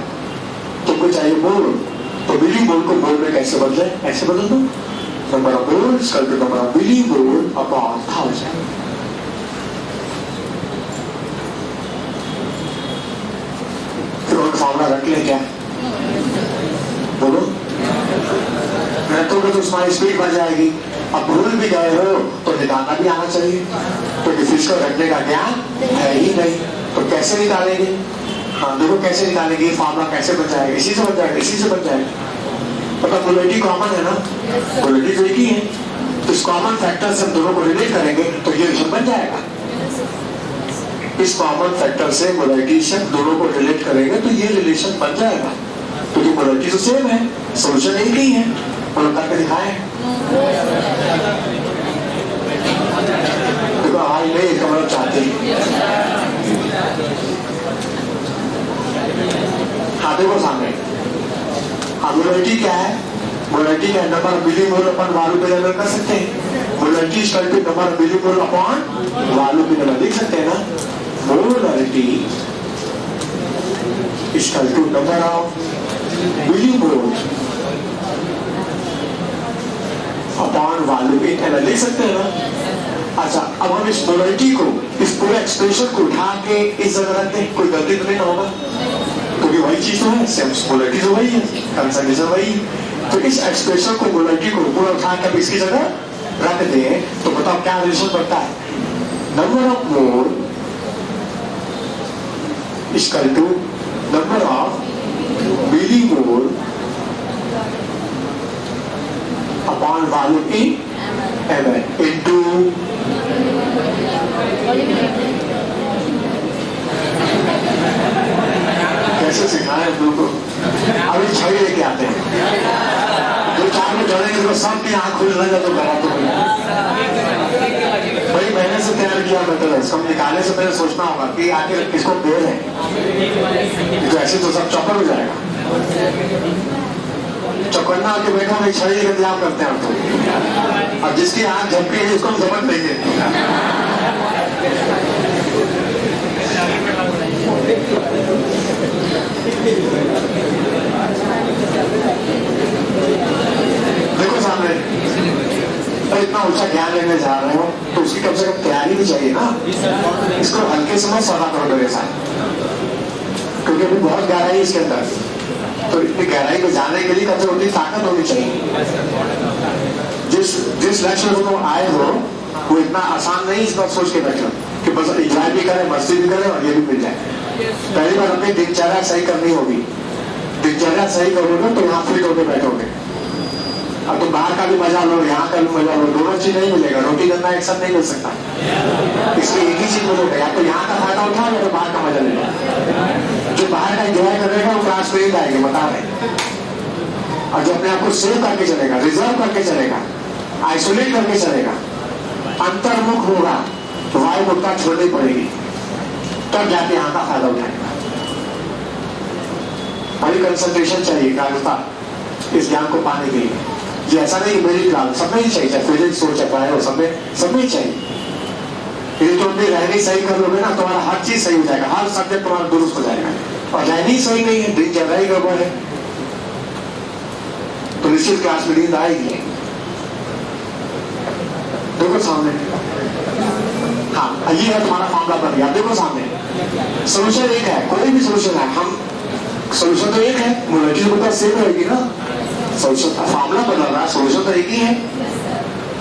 तुमको चाहिए मोल, तो मिलीमोल को मोल में कैसे बदले? ऐसे बदल दो, number of mole equal to number of millimole upon 1000। फिर और फॉर्मूला रख ले क्या? बोलो, तो तुम्हारी स्पीड बढ़ जाएगी। अब भूल भी गए हो तो निकालना भी आना चाहिए, क्योंकि फिजिकल रखने का ज्ञान है ही नहीं, तो कैसे निकालेंगे? हाँ देखो कैसे निकालेंगे, फॉर्मूला कैसे बन जाएगा? इसी से बन जाएगा, इसी से बन जाएगा। मतलब मोलरिटी कॉमन है ना, मोलरिटी तो एक ही है, तो इस कॉमन फैक्टर से हम दोनों को रिलेट करेंगे तो ये रिलेशन बन जाएगा। इस कॉमन फैक्टर से मोलरिटी से दोनों को रिलेट करेंगे तो ये रिलेशन बन जाएगा, क्योंकि मोलरिटी तो सेम है, सोल्यूशन एक ही है। और करके दिखाएं, देखो आज नहीं इसका मतलब चाहते हैं। हाँ देखो सामने अब मोलरिटी क्या है? मोलरिटी का number of millimole upon volume पे नंबर कर सकते हैं। Molarity is equal to number of millimole upon volume पे नंबर, लिख सकते हैं ना। Molarity is equal to number of millimole upon volume in energy, लिख सकते हैं ना। अच्छा, अब हम इस मोलरिटी को, इस पूरे एक्सप्रेशन को उठा के इस जगह रख दें, कोई गलती तो नहीं ना होगा, क्योंकि वही चीज तो है, सेम मोलरिटी तो वही है, कंसंट्रेशन वही है। तो इस एक्सप्रेशन को, मोलरिटी को पूरा उठा के इसकी जगह रख दें, तो बताओ क्या रिलेशन बनता है? Number of mole is equal to number of millimole upon volume in ml into कैसे सिखाए हम लोग को? अभी छवि लेके आते हैं, जो चार में जोड़ेंगे तो सब की आंख खुल रहेगा तो करा तो भाई मैंने से तैयार किया मतलब सब निकालने से पहले सोचना होगा कि आखिर किसको दे रहे हैं, तो ऐसे तो सब चौपड़ हो जाएगा। चौकन्ना आके बैठा भाई छवि का इंतजाम करते हैं हम तो, और जिसकी आंख झपकी है उसको हम समझ लेंगे। देखो सामने तो इतना ऊंचा ज्ञान लेने जा रहे हो तो उसकी कम से कम तैयारी भी चाहिए ना। इसको हल्के से मत सौदा करो मेरे साथ, क्योंकि अभी बहुत गहराई है इसके अंदर, तो इतनी गहराई में जाने के लिए कम से कम उतनी ताकत होनी चाहिए। जिस लक्ष्य में तुम आए हो वो इतना आसान नहीं इस बात सोच के बैठो कि बस एंजॉय भी करें, मस्ती भी करें और ये भी मिल जाए। पहली बार अपनी दिनचर्या सही करनी होगी। दिनचर्या सही करोगे तो यहाँ फिट होकर बैठोगे। अब तुम बाहर का भी मजा लो, यहाँ का भी मजा लो, दोनों चीज नहीं मिलेगा। रोटी गन्ना एक साथ नहीं मिल सकता, इसलिए एक ही चीज मिलेगा, या तो यहाँ का फायदा उठाओ या तो बाहर का मजा ले लो। जो बाहर का एंजॉय करेगा वो क्लास में ही आएंगे, बता रहे। और जो अपने आप को सेव करके चलेगा, रिजर्व करके चलेगा, आइसोलेट करके चलेगा, अंतर्मुख होगा, तो वायु मुक्ता छोड़नी पड़ेगी, तब जाके यहाँ का फायदा उठाएगा। बड़ी कंसंट्रेशन चाहिए, एकाग्रता इस ज्ञान को पाने के लिए। ये ऐसा नहीं मेरी क्लास सब में ही चाहिए, चाहे फिजिक्स हो चाहे बायो, सब में ही चाहिए। यदि तुम अपनी रहनी सही कर लोगे ना, तुम्हारा हर चीज सही हो जाएगा, हर सब्जेक्ट तुम्हारा दुरुस्त हो जाएगा। और रहनी सही नहीं है, दिनचर्या ही गड़बड़ है, तो निश्चित क्लास में नींद आएगी। देखो सामने, हाँ ये है तुम्हारा मामला बन गया। देखो सामने सोल्यूशन एक है, कोई भी सोल्यूशन है, हम सोल्यूशन तो एक है, मोलरिटी तो सेम रहेगी ना। सोल्यूशन मामला बदल रहा है, सोल्यूशन तो एक ही है।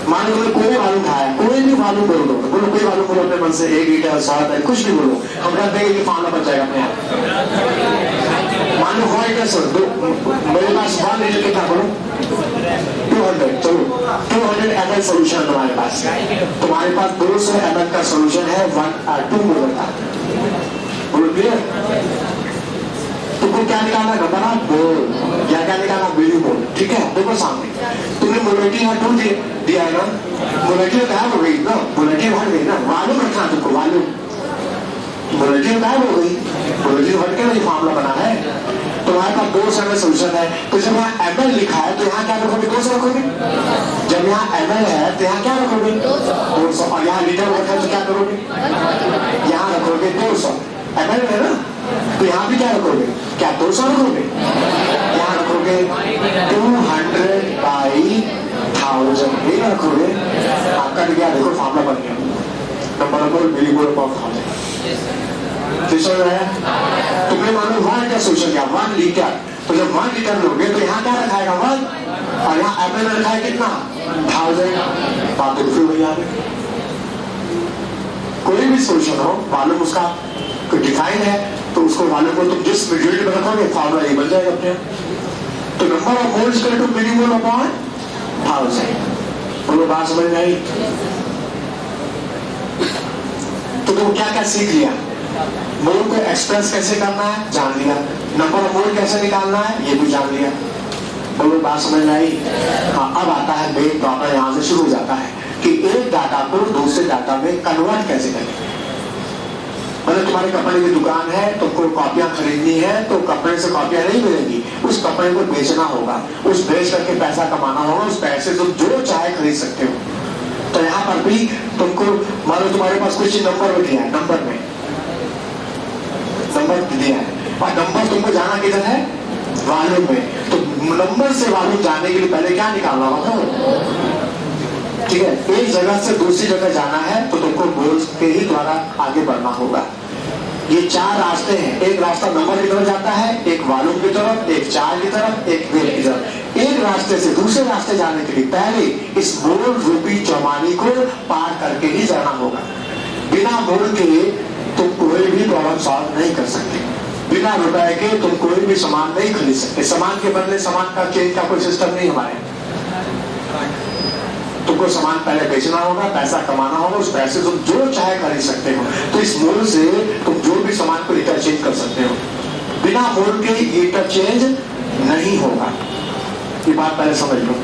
मान लो कोई मालूम खाया, कोई भी मालूम बोलो, बोलो कोई मालूम बोलो अपने मन से, 1 लीटर 100 लीटर कुछ भी बोलो, हम कर देंगे कि मामला बन जाएगा अपने आप। मान लो 1 लीटर सर मेरे पास 1 लीटर कितना बोलो 200, चलो 200 ml सोल्यूशन है तुम्हारे पास। तुम्हारे पास 200 ml का सोल्यूशन है 2 मोल का, बोलो क्लियर? तुमको क्या निकालना है? नंबर ऑफ मोल, क्या निकालना? मिलीमोल। ठीक है, देखो सामने तुमने मोलरिटी यहाँ 2 दिया है ना, मोलरिटी गायब हो गई ना, मोलरिटी हट गई ना, वॉल्यूम रखना तुमको, वॉल्यूम मोलरिटी गायब हो गई, मोलरिटी हट के नहीं मामला बना है। तुम्हारे पास 200 ml सोल्यूशन है, तो जब यहाँ ml लिखा है तो यहाँ क्या रखोगे? 200 रखोगे। जब यहाँ ml है तो यहाँ क्या रखोगे? 200। और यहाँ लीटर रखा है तो क्या करोगे? यहाँ रखोगे 200 ml है ना, तो यहाँ भी क्या रखोगे? क्या 200 रखोगे? यहाँ रखोगे 200/1000 नहीं रखोगे। आपका क्या देखो फार्मूला बन गया, नंबर ऑफ मिलीमोल पर 1000। तुमने मालूम 1 लीटर सोल्यूशन किया 1 लीटर, तो जब 1 लीटर लोगे तो यहाँ क्या रखाएगा 1, और यहाँ ml में रखा है कितना 1000। बात तो फिर वही आ गई। कोई भी सोल्यूशन हो मालूम उसका कोई डिफाइन है, तो उसको मालूम को तुम जिस यूनिट में रखोगे फार्मूला ये बन जाएगा अपने। तो number of mole is equal to millimole upon 1000। बोलो बात समझ में आई? तो तुम क्या क्या सीख लिया? मोल को एक्सप्रेस कैसे करना है जान लिया, नंबर ऑफ मोल कैसे निकालना है ये भी जान लिया। बोलो बात समझ में आई? हाँ, अब आता है मेन प्रॉब्लम, यहाँ से शुरू हो जाता है कि एक डाटा को दूसरे डाटा में कन्वर्ट कैसे करें। मतलब तुम्हारे कपड़े की दुकान है, तुमको कॉपियां खरीदनी है, तो कपड़े से कॉपियां नहीं मिलेंगी, उस कपड़े को बेचना होगा, उस बेच करके पैसा कमाना होगा, उस पैसे तुम जो चाहे खरीद सकते हो। तो यहाँ पर भी तुमको मानो तुम्हारे पास कुछ नंबर दिया है, नंबर में नंबर दिया है और नंबर तुमको जाना किधर है, वॉल्यूम में। तो नंबर से वॉल्यूम जाने के लिए पहले क्या निकालना होगा, ठीक है। एक जगह से दूसरी जगह जाना है तो तुमको बोल के ही द्वारा आगे बढ़ना होगा। ये चार रास्ते हैं, एक रास्ता नंबर की तरफ जाता है, एक वॉल्यूम की तरफ, एक चार्ज की तरफ, एक वेट की तरफ। एक रास्ते से दूसरे रास्ते जाने के लिए पहले इस मोड़ रूपी चौमानी को पार करके ही जाना होगा। बिना मोड़ के तुम कोई भी प्रॉब्लम सॉल्व नहीं कर सकते, बिना रुपए के तुम कोई भी सामान नहीं खरीद सकते। सामान के बदले सामान का चेंज का कोई सिस्टम नहीं हमारे। तुमको सामान पहले बेचना होगा, पैसा कमाना होगा, उस पैसे तुम जो चाहे खरीद सकते हो। तो इस मोड़ से तुम जो भी सामान को इंटरचेंज कर सकते हो, बिना मोड़ के इंटरचेंज नहीं होगा। ये बात पहले समझ लो,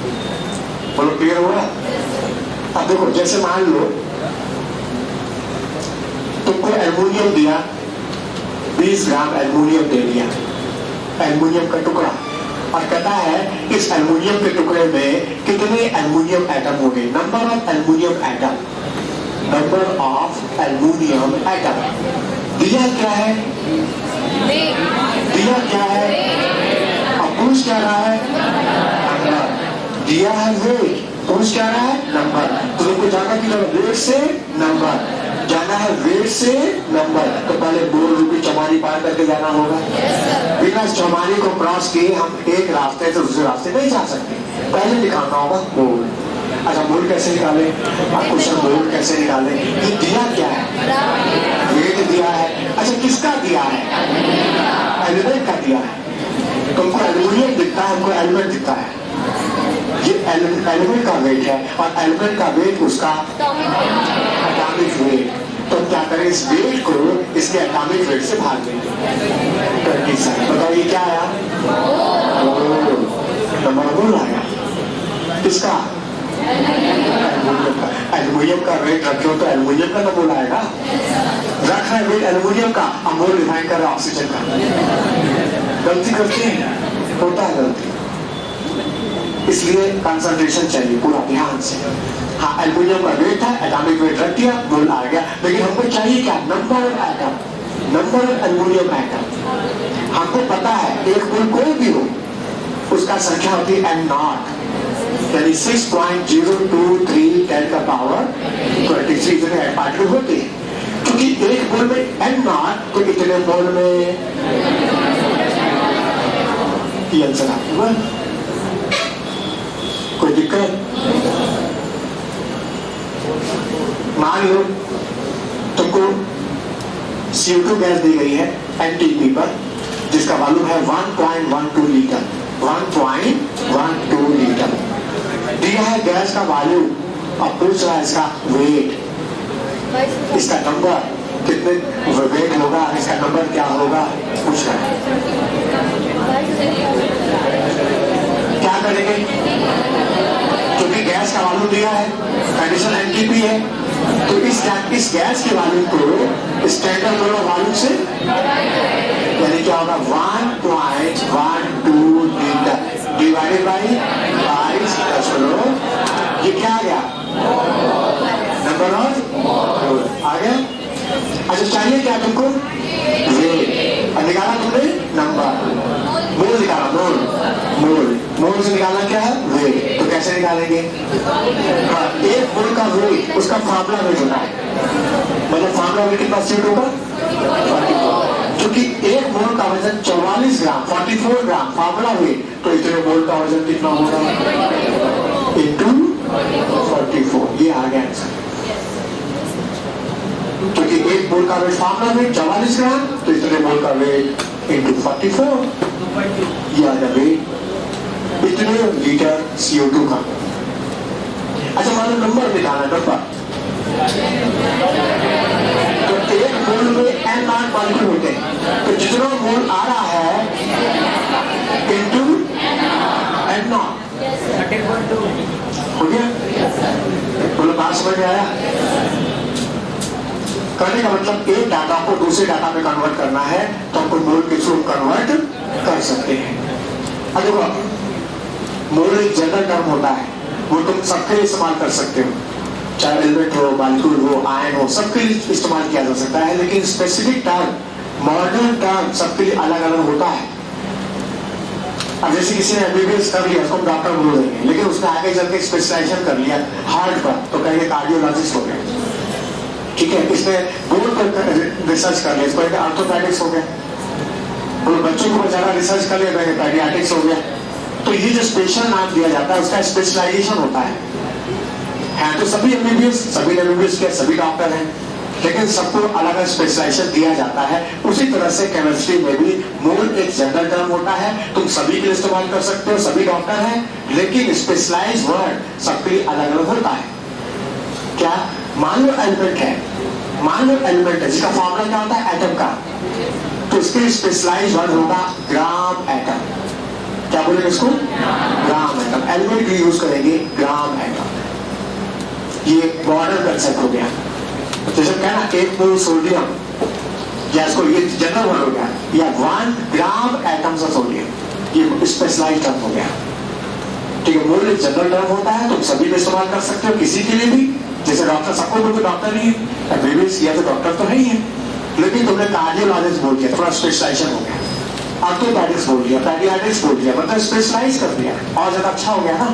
बोलो क्लियर हुआ। अब देखो, जैसे मान लो तुमको एल्युमिनियम दिया, 20 ग्राम एल्युमिनियम दे दिया, एल्युमिनियम का टुकड़ा, और कहता है इस एल्युमिनियम के टुकड़े में कितने एल्युमिनियम एटम होंगे, number of aluminium atom, number of aluminium atom. दिया क्या है, दिया क्या है, अब पूछ क्या रहा है, नंबर। दिया है वेट, पूछ क्या रहा है, नंबर। तो तुमको जाना कि वेट से नंबर, जाना है वेट से नंबर, तो पहले बोल रूपी चौमानी पार करके जाना होगा। बिना चौमानी को क्रॉस किए हम एक रास्ते से दूसरे रास्ते नहीं जा सकते, पहले निकालना होगा बोल। अच्छा, बोल कैसे निकाले, क्वेश्चन बोल कैसे निकाले, ये दिया क्या है, वेट दिया है। अच्छा, किसका दिया है, एलिमेंट का दिया है। तुमको एल्युमिनियम दिखता है, हमको एलिमेंट दिखता है, ये एलिमेंट का वेट है और एलिमेंट का वेट उसका एटॉमिक वेट। तो क्या करें, इस वेट को इसके एटॉमिक वेट से भाग देंगे, 27। बताओ ये क्या आया, नंबर बोल आया, किसका, एल्युमिनियम का वेट रखे हो तो एल्युमिनियम का नंबर आएगा। रख है वेट एल्युमिनियम का, अमोल रिफाइन कर रहा ऑक्सीजन का। गलती करते हैं, होता है गलती, इसलिए कंसंट्रेशन चाहिए पूरा ध्यान से। हाँ, एल्युमिनियम का वेट है, एटॉमिक वेट रख दिया, मोल आ गया, लेकिन हमको चाहिए क्या, number of atom, number of aluminium atom. हमको पता है एक मोल कोई भी हो उसका संख्या होती है m0, यानी 6.023 10 का पावर 23 इतने पार्टिकल होते हैं। क्योंकि एक मोल में m0 तो इतने मोल में ये आंसर आपको, कोई दिक्कत। मान लो तुमको CO2 गैस दी गई है NTP पर, जिसका वॉल्यूम है 1.12 लीटर, 1.12 लीटर दिया है गैस का वॉल्यूम। अब पूछ रहा है इसका वेट, इसका नंबर कितने वेट होगा, इसका नंबर क्या होगा, पूछ रहा है। क्या करेंगे, क्योंकि गैस का वॉल्यूम दिया है, कंडीशन NTP है, तो इस गैस के वॉल्यूम को स्टैंडर्ड वॉल्यूम से, यानी क्या होगा 1.12 लीटर डिवाइडेड बाई 22, ये क्या आ गया, नंबर ऑफ आ गया। अच्छा, चाहिए क्या तुमको, वेट, और निकाला तुमने नंबर, मोल निकाला, मोल से निकालना क्या है, वेट। तो कैसे निकालेंगे, हाँ, एक मोल का वेट उसका फार्मूला वेट होता है, मतलब फार्मूला वेट कितना सीट होगा, 44। क्योंकि एक मोल का वजन 44 ग्राम, 44 ग्राम फार्मूला वेट, तो इतने मोल का वजन कितना होगा, इंटू 44। ये आ गया आंसर। क्योंकि एक मोल का वेट फार्मूला वेट 44 ग्राम, तो इतने मोल का वेट इंटू 44, ये आ गया वेट, इतने लीटर CO2 का। अच्छा, मान लो नंबर निकालना, नंबर, तो एक मोल में m0 मॉलिक्यूल होते हैं, तो जितना मोल आ रहा है इंटू m0 हो गया। बोलो बात समझ में आया। करने का मतलब एक डाटा को दूसरे डाटा में कन्वर्ट करना है तो हमको मोल के थ्रू कन्वर्ट कर सकते हैं। अब देखो, मोल एक जनरल टर्म होता है, वो तुम सबके लिए इस्तेमाल कर सकते हो, चाहे एलिमेंट हो, मॉलिक्यूल हो, आयन हो, सबके लिए इस्तेमाल किया जा सकता है। लेकिन स्पेसिफिक टर्म, मॉडर्न टर्म सबके लिए अलग अलग होता है। अब जैसे किसी ने एमबीबीएस कर लिया, उसको हम डॉक्टर बोल देंगे, लेकिन उसने आगे चल के स्पेशलाइजेशन कर लिया हार्ट पर, तो कहेंगे कार्डियोलॉजिस्ट हो गया। ठीक है, इसने बोर्ड पर रिसर्च कर लिया, इसको कहेंगे ऑर्थोपेडिक्स हो गया। और बच्चों को बेचारा रिसर्च कर लिया, कहेंगे पेडियाट्रिक्स हो गया। तो ये जो स्पेशल नाम दिया जाता है उसका स्पेशलाइजेशन होता है। तो सभी एमबीबीएस, सभी एमबीबीएस के सभी डॉक्टर हैं, लेकिन सबको अलग अलग स्पेशलाइजेशन दिया जाता है। उसी तरह से केमिस्ट्री में भी मोल एक जनरल टर्म होता है, तुम सभी के लिए इस्तेमाल कर सकते हो, सभी डॉक्टर हैं, लेकिन स्पेशलाइज वर्ड सबके लिए अलग अलग होता है। क्या? मान लो एलिमेंट है, मान लो एलिमेंट है जिसका फॉर्मूला क्या होता है एटम का, तो इसके स्पेशलाइज वर्ड होगा ग्राम एटम। क्या बोलेंगे इसको? Gram atom. एलिमेंट भी यूज करेंगे ग्राम एटम। ये मॉडर्न कंसेप्ट हो गया। जैसे कहना एक मोल सोडियम, या इसको ये जनरल वर्ड हो गया, या 1 ग्राम एटम्स ऑफ सोडियम, ये स्पेशलाइज्ड टर्म हो गया। ठीक है, मोल एक जनरल टर्म होता है, तुम सभी में इस्तेमाल कर सकते हो, किसी के लिए भी। जैसे डॉक्टर, सबको बोलते डॉक्टर नहीं है, एमबीबीएस किया तो डॉक्टर तो नहीं है, लेकिन तुमने कार्डियोलॉजिस्ट बोल दिया, थोड़ा स्पेशलाइजेशन हो गया। ऑर्थोपेडिक्स बोल दिया, पेडियाट्रिक्स बोल दिया, मतलब स्पेशलाइज कर दिया, और ज्यादा अच्छा हो गया ना,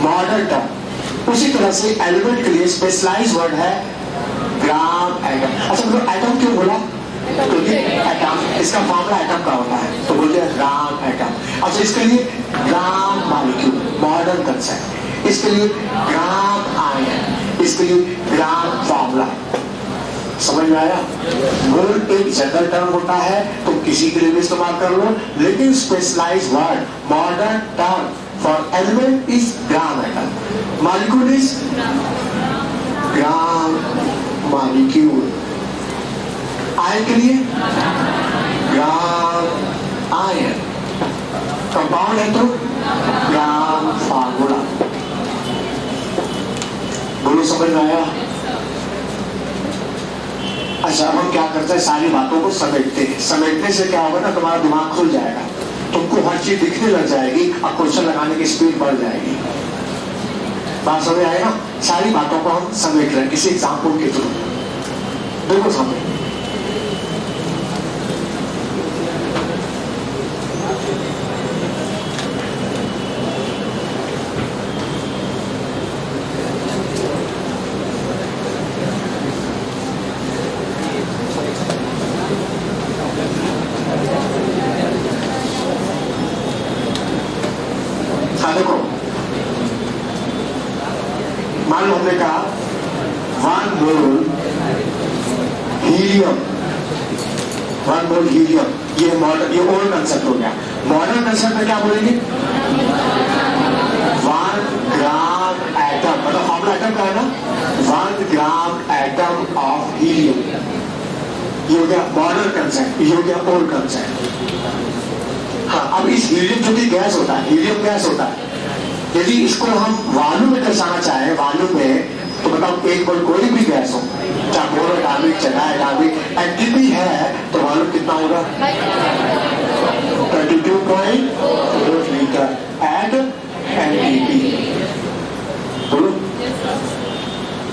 मॉडर्न टर्म। उसी तरह से एलिमेंट के लिए स्पेशलाइज वर्ड है ग्राम एटम। अच्छा, मतलब एटम क्यों बोला? क्योंकि एटम, इसका फॉर्मूला एटम का होता है, तो बोलते हैं ग्राम एटम। अच्छा, इसके लिए ग्राम मॉलिक्यूल, मॉडर्न कंसेप्ट। इसके लिए ग्राम आयन, इसके लिए ग्राम फॉर्मूला। समझ में आया? मोल एक जनरल टर्म होता है, तुम किसी के लिए भी इस्तेमाल कर लो, लेकिन specialise word, modern term for element is gram atom, molecule is gram molecule. Ion के लिए ग्राम आयन, कंपाउंड है तो ग्राम फार्मूला। बोलो, समझ में आया? अच्छा, अब हम क्या करते हैं, सारी बातों को समेटते हैं। समेटने से क्या होगा ना, तुम्हारा दिमाग खुल जाएगा, तुमको हर चीज दिखने लग जाएगी, और क्वेश्चन लगाने की स्पीड बढ़ जाएगी। बात समझ आए ना? सारी बातों को हम समेट रहे हैं किसी एग्जाम्पल के थ्रू। देखो समझ, देखो, मान लो हमने कहा 1 मोल हीलियम, 1 मोल हीलियम, ये मॉडर्न, ये ओल्ड कंसेप्ट हो गया। मॉडर्न कंसेप्ट में क्या बोलेंगे? 1 ग्राम एटम, मतलब फॉर्मूला एटम का है ना, 1 ग्राम एटम ऑफ हीलियम। ये हो गया मॉडर्न कंसेप्ट, ये हो गया ओल्ड कंसेप्ट। हाँ, अब इस हीलियम जो कि गैस होता है, हीलियम गैस होता है, यदि इसको हम वॉल्यूम में दर्शाना चाहें, वॉल्यूम में, तो बताओ एक मोल कोई भी गैस हो, चाहे मोनोडार्मिक, चाहे डार्मिक, एनटीपी है, तो वॉल्यूम कितना होगा? 32.4 लीटर एट एनटीपी। बोलो।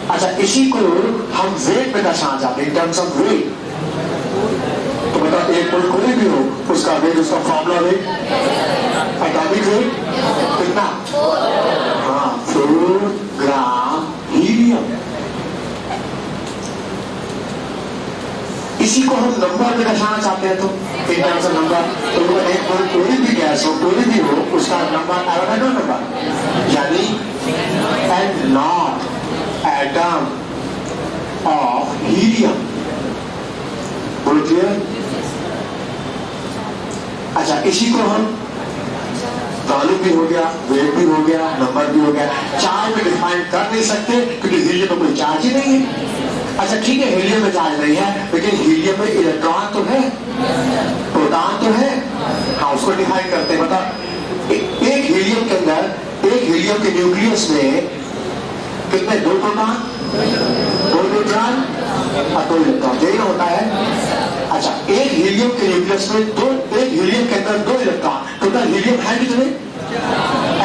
अच्छा, इसी को हम वेट में दर्शाना चाहते हैं, इन टर्म्स ऑफ वेट, तो बताओ एक मोल कोई भी हो, उसका वेट, उसका फॉर्मूला वेट, एटॉमिक वेट कितना? हाँ, 4 ग्राम हीलियम। इसी को हम नंबर में दर्शाना चाहते हैं, तो इन टर्म्स ऑफ नंबर, तो एक मोल कोई भी गैस हो, कोई भी हो, उसका नंबर एवोगाड्रो नंबर, यानी N0 एटम ऑफ हीलियम। बोलो क्लियर? अच्छा, इसी को हम वॉल्यूम भी हो गया, वेट भी हो गया, नंबर भी हो गया, चार्ज में डिफाइन कर नहीं सकते, क्योंकि हीलियम में कोई चार्ज ही नहीं है। अच्छा ठीक है, हीलियम में चार्ज नहीं है, लेकिन हीलियम में इलेक्ट्रॉन तो है, प्रोटॉन तो है। हाँ, उसको डिफाइन करते हैं। मतलब एक हीलियम के अंदर, एक हीलियम के न्यूक्लियस में कितने? 2 प्रोटॉन, 2 न्यूट्रॉन, और 2 इलेक्ट्रॉन, यही ना होता है। अच्छा, एक हीलियम के न्यूक्लियस में एक हीलियम के अंदर 2 इलेक्ट्रॉन, टोटल हीलियम है कितने?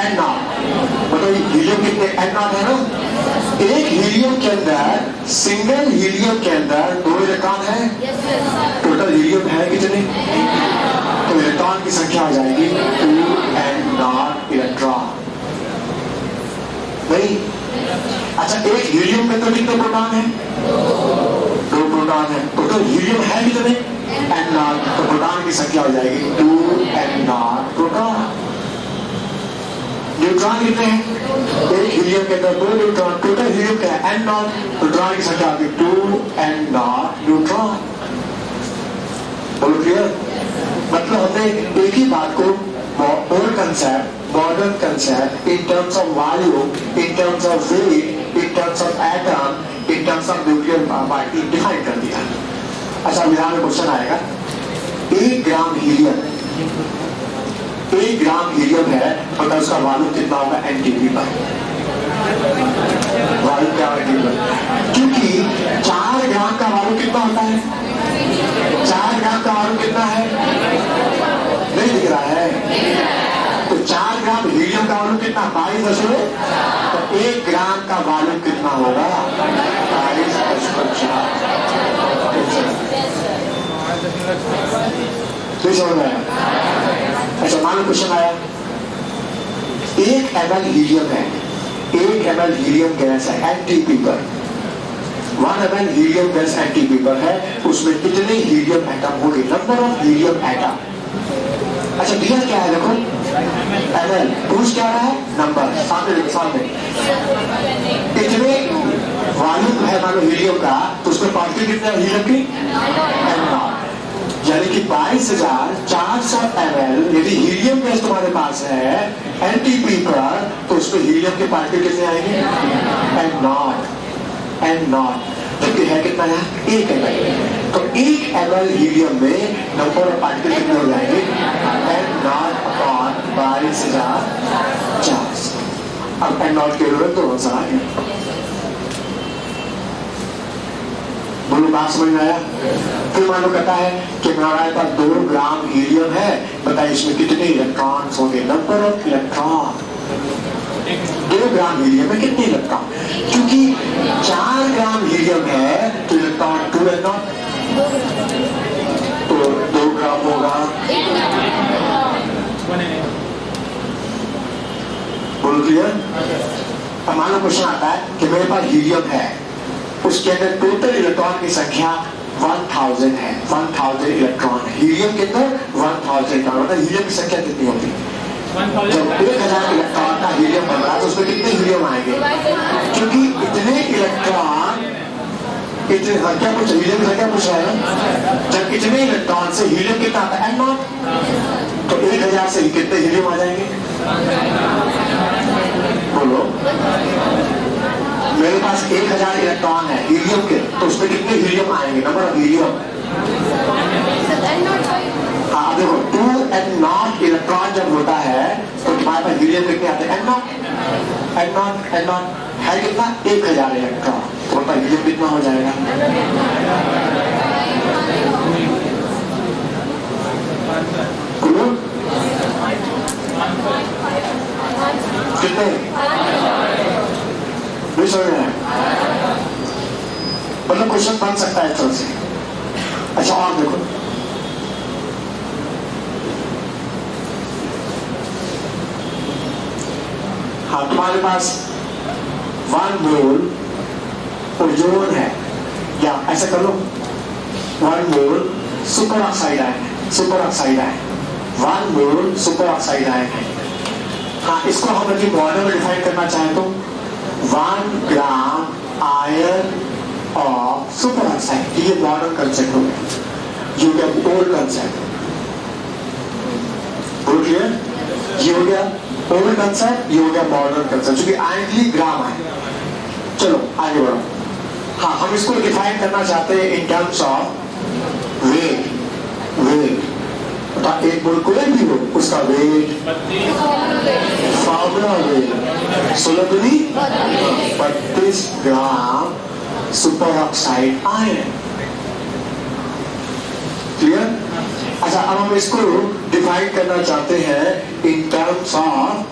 N0। मतलब हीलियम कितने? N0 है ना। एक हीलियम के अंदर, सिंगल हीलियम के अंदर 2 इलेक्ट्रॉन है, टोटल हीलियम है कितने? तो इलेक्ट्रॉन की संख्या आ जाएगी 2N0 इलेक्ट्रॉन। नहीं? अच्छा, एक हीलियम के अंदर कितने प्रोटॉन है? 2 प्रोटॉन है, टोटल हीलियम है कितने? N0। तो प्रोटॉन की संख्या हो जाएगी 2N0 प्रोटॉन। न्यूट्रॉन कितने हैं? एक हीलियम के अंदर 2 न्यूट्रॉन, टोटल हीलियम क्या है? N0। न्यूट्रॉन की संख्या होगी 2N0 न्यूट्रॉन। बोलो क्लियर? मतलब हमने एक ही बात को old concept, modern concept, in terms of value, in terms of weight, in terms of atom, in terms of nuclear particle define कर दिया। अच्छा, विधान में क्वेश्चन आएगा, 1 ग्राम हीलियम, 1 ग्राम हीलियम है, पता उसका वॉल्यूम कितना होगा एनटीपी पर? वॉल्यूम क्या होगा? क्योंकि 4 ग्राम का वॉल्यूम कितना होता है? 4 ग्राम का वॉल्यूम कितना है? नहीं दिख रहा है। तो 4 ग्राम हीलियम का वॉल्यूम कितना? 22.4। तो 1 ग्राम का वॉल्यूम कितना होगा? 22.4। तो समझ में आया? अच्छा, मान लो क्वेश्चन आया, 1 ml हीलियम है, 1 ml हीलियम गैस है एनटीपी पर, 1 ml हीलियम गैस एनटीपी पर है, उसमें कितने हीलियम एटम होंगे? Number of helium atom. अच्छा, दिया क्या है? देखो ml, पूछ क्या रहा है? नंबर। सामने देखो, सामने कितने वॉल्यूम है मान लो हीलियम का, तो उसमें पार्टिकल कितने हीलियम की? N0। यानी कि 22,400 ml यदि हीलियम गैस तुम्हारे पास है एनटीपी पर, तो उसमें हीलियम के पार्टिकल कितने आएंगे? N0। जबकि है कितना है? 1 ml। तो 1 ml हीलियम में नंबर ऑफ पार्टिकल कितने हो जाएंगे? N0 upon 22,400। अब N0 के लिए तो आंसर आ गया। बोलो, बात समझ में आया? फिर मान लो कहता है कि हमारे पास 2 ग्राम हीलियम है, बताइए इसमें कितने इलेक्ट्रॉन्स होंगे? Number of electron. 2 gram helium में कितने इलेक्ट्रॉन? क्योंकि 4 ग्राम हीलियम है तो इलेक्ट्रॉन 2N0, तो 2 ग्राम होगा। बोलो क्लियर? अब मान लो क्वेश्चन आता है कि मेरे पास हीलियम है, उसके अंदर टोटल इलेक्ट्रॉन की संख्या 1000 है, 1000 इलेक्ट्रॉन है हीलियम के अंदर। 1000 इलेक्ट्रॉन, मतलब हीलियम की संख्या कितनी होगी? जब 1000 इलेक्ट्रॉन का हीलियम बन रहा है तो उसमें कितने हीलियम आएंगे? क्योंकि इतने इलेक्ट्रॉन, इतने क्या पूछ हीलियम की संख्या पूछ रहा है ना। जब इतने इलेक्ट्रॉन से हीलियम कितना आता है? N0। तो 1000 से कितने हीलियम आ जाएंगे? बोलो, मेरे पास 1000 इलेक्ट्रॉन है हीलियम के, तो उसमें कितने हीलियम आएंगे? Number of helium. हाँ देखो, 2N0 इलेक्ट्रॉन जब होता है तो तुम्हारे पास हीलियम कितने आते हैं? N0 है कितना? 1000 इलेक्ट्रॉन, तो उनका हीलियम कितना हो जाएगा? कितने? नहीं समझ में आया? मतलब क्वेश्चन बन सकता है तरह से। अच्छा, और देखो, हाँ तुम्हारे पास 1 मोल ओजोन है, या ऐसा कर लो 1 मोल सुपर ऑक्साइड आयन है, सुपर ऑक्साइड आयन 1 मोल सुपर ऑक्साइड आयन है। हाँ, इसको हम यदि मॉडल में डिफाइन करना चाहें तो 1 gram ion of super oxide, ये मॉडर्न कंसेप्ट हो गया, ये हो गया ओल्ड कंसेप्ट। बोल क्लियर? ये हो गया ओल्ड कंसेप्ट, ये हो गया मॉडर्न कंसेप्ट, जो कि आयनली ग्राम है। चलो आगे बढ़ो। हाँ, हम इसको डिफाइन करना चाहते हैं in terms of weight. Weight तो एक मोल कोई भी हो उसका वेट, फॉर्मूला वेट 16 दूनी 32 ग्राम सुपर ऑक्साइड आयन। क्लियर? अच्छा, अब हम इसको डिफाइन करना चाहते हैं इन टर्म्स ऑफ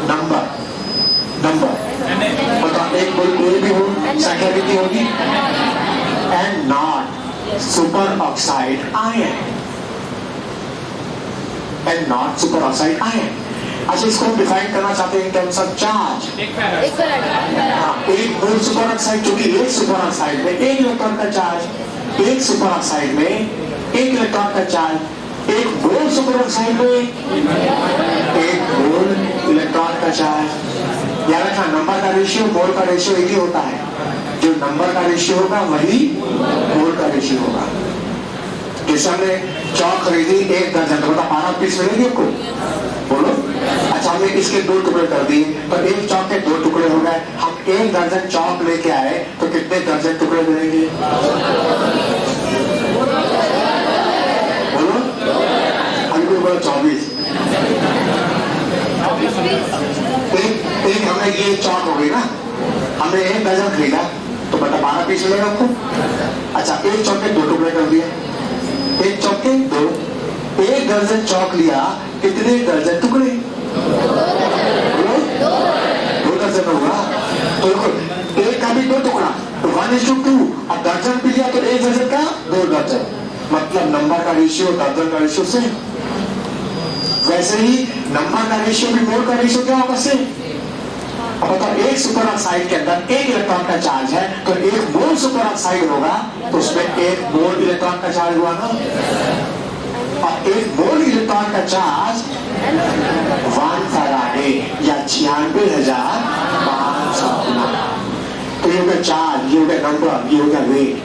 नंबर। मतलब एक कोई भी हो, संख्या कितनी होगी? And not super oxide ion, and not super oxide ion. अच्छा, इसको हम डिफाइन करना चाहते हैं इन टर्म्स ऑफ चार्ज। एक मोल सुपर ऑक्साइड, क्योंकि एक सुपर ऑक्साइड में एक इलेक्ट्रॉन का चार्ज, एक सुपर ऑक्साइड में एक इलेक्ट्रॉन का चार्ज, एक मोल सुपर ऑक्साइड में एक मोल इलेक्ट्रॉन का चार्ज। याद रखना, नंबर का रेशियो मोल का रेशियो एक ही होता है। जो नंबर का रेशियो होगा वही मोल का रेशियो होगा। जैसे हमने चौक खरीदी 1 दर्जन, तो 12 पीस मिलेंगे आपको, बोलो। अच्छा, हमने इसके 2 टुकड़े कर दिए, तो एक चौक के 2 टुकड़े हो गए। हम 1 दर्जन चौक लेके आए तो कितने दर्जन टुकड़े मिलेंगे? बोलो। अभी कोई बोला 24। एक हमने ये चौक हो गई ना, हमने 1 दर्जन खरीदा तो बता 12 पीस मिलेगा आपको। अच्छा, एक चौक के 2 टुकड़े कर दिए, एक चौक के 2, 1 दर्जन चौक लिया, कितने दर्जन टुकड़े? 2 दर्जन होगा। तो देखो, एक का भी 2 टुकड़ा तो 1:2, अब दर्जन भी लिया तो 1 दर्जन का 2 दर्जन, मतलब नंबर का रेशियो दर्जन का रेशियो से। वैसे ही नंबर का रेशियो भी मोल का रेशियो क्या होगा? से। अब बताओ, एक सुपर ऑक्साइड के अंदर 1 इलेक्ट्रॉन का चार्ज है, तो 1 मोल सुपर ऑक्साइड होगा तो उसमें 1 मोल इलेक्ट्रॉन का चार्ज हुआ ना। और 1 मोल इलेक्ट्रॉन का चार्ज 1 फैराडे या 96,500 कूलम। तो ये हो गया चार्ज, ये हो गया नंबर, ये हो गया वेट।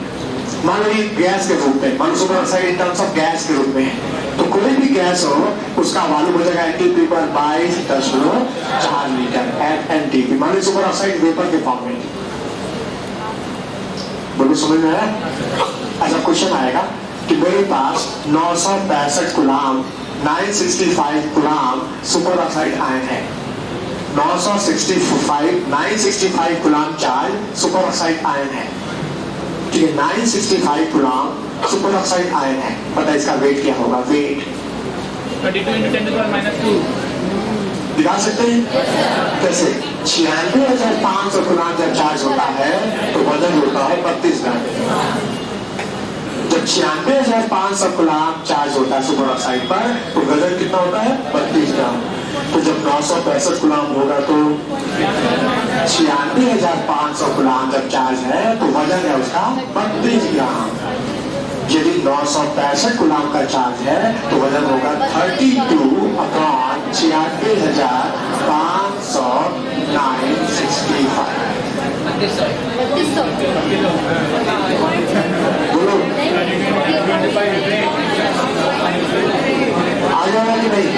मान लो ये गैस के रूप में, मान लो superoxide in terms of gas के रूप में, तो कोई भी गैस हो उसका वॉल्यूम हो जाएगा NT/22.4 लीटर NTP। मान लो सुपर ऑक्साइड वेपर के फॉर्म में, बोलो समझ में आया? अच्छा, क्वेश्चन आएगा कि मेरे पास 965 coulomb 965 coulomb super oxide ion है। 965 coulomb charge super oxide ion है। ठीक है, 965 कूलम सुपर ऑक्साइड आयन है। पता है इसका वेट क्या होगा? वेट 32 × 10⁻²। दिखा सकते हैं कैसे? 96,500 कूलम जब चार्ज होता है तो वजन होता है 32 ग्राम। जब 96,500 कूलम चार्ज होता है सुपर ऑक्साइड पर तो वजन कितना होता है? 32 ग्राम। तो जब 965 कूलम होगा तो 96,500 कूलम जब चार्ज है तो वजन है उसका 32 ग्राम। यदि 965 कूलम का चार्ज है तो वजन होगा 32/96,500 965। बोलो, आ जाएगा कि नहीं?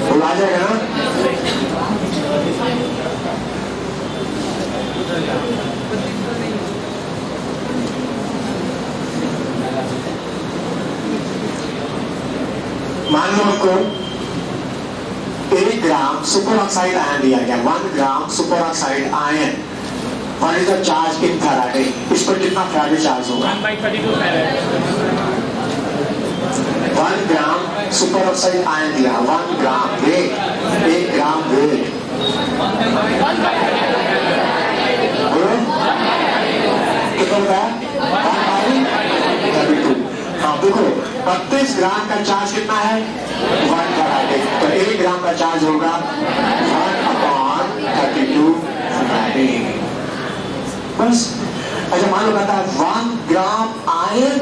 बोला आ जाएगा ना? मान लो आपको 1 ग्राम सुपर ऑक्साइड आयन दिया गया, 1 gram superoxide ion. What is the charge in faraday? इस पर कितना फैराडे चार्ज होगा? 1/32 faraday. 1 gram superoxide ion दिया, 1 ग्राम वेट, 1 ग्राम वेट। कितना होगा? 1/32। हाँ देखो, 32 ग्राम का चार्ज कितना है? 1 फैराडे। तो 1 ग्राम का चार्ज होगा 1/32 फैराडे। बस। अच्छा, मान लो कहता है 1 gram ion,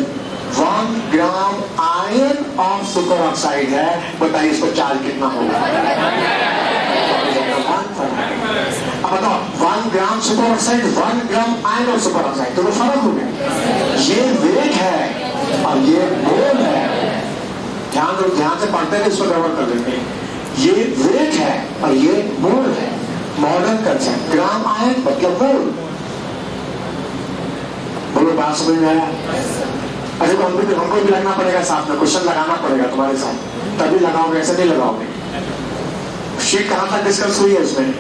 1 gram ion of superoxide है, बताइए इसको चार्ज कितना होगा? 1 फैराडे। अब बताओ, 1 gram superoxide, 1 gram ion of superoxide, तो फर्क हो गया। ये वेट है और ये मोल है। ध्यान से पढ़ते हैं, इसको गड़बड़ कर देते हैं। ये वेट है और ये मोल है। मॉडर्न कंसेप्ट, ग्राम आयन मतलब मोल। बोलो, बात समझ में आया? अरे हमको भी लगना पड़ेगा साथ में, क्वेश्चन लगाना पड़ेगा तुम्हारे साथ, तभी लगाओगे, ऐसे नहीं लगाओगे। शीट कहां तक डिस्कस हुई है उसमें?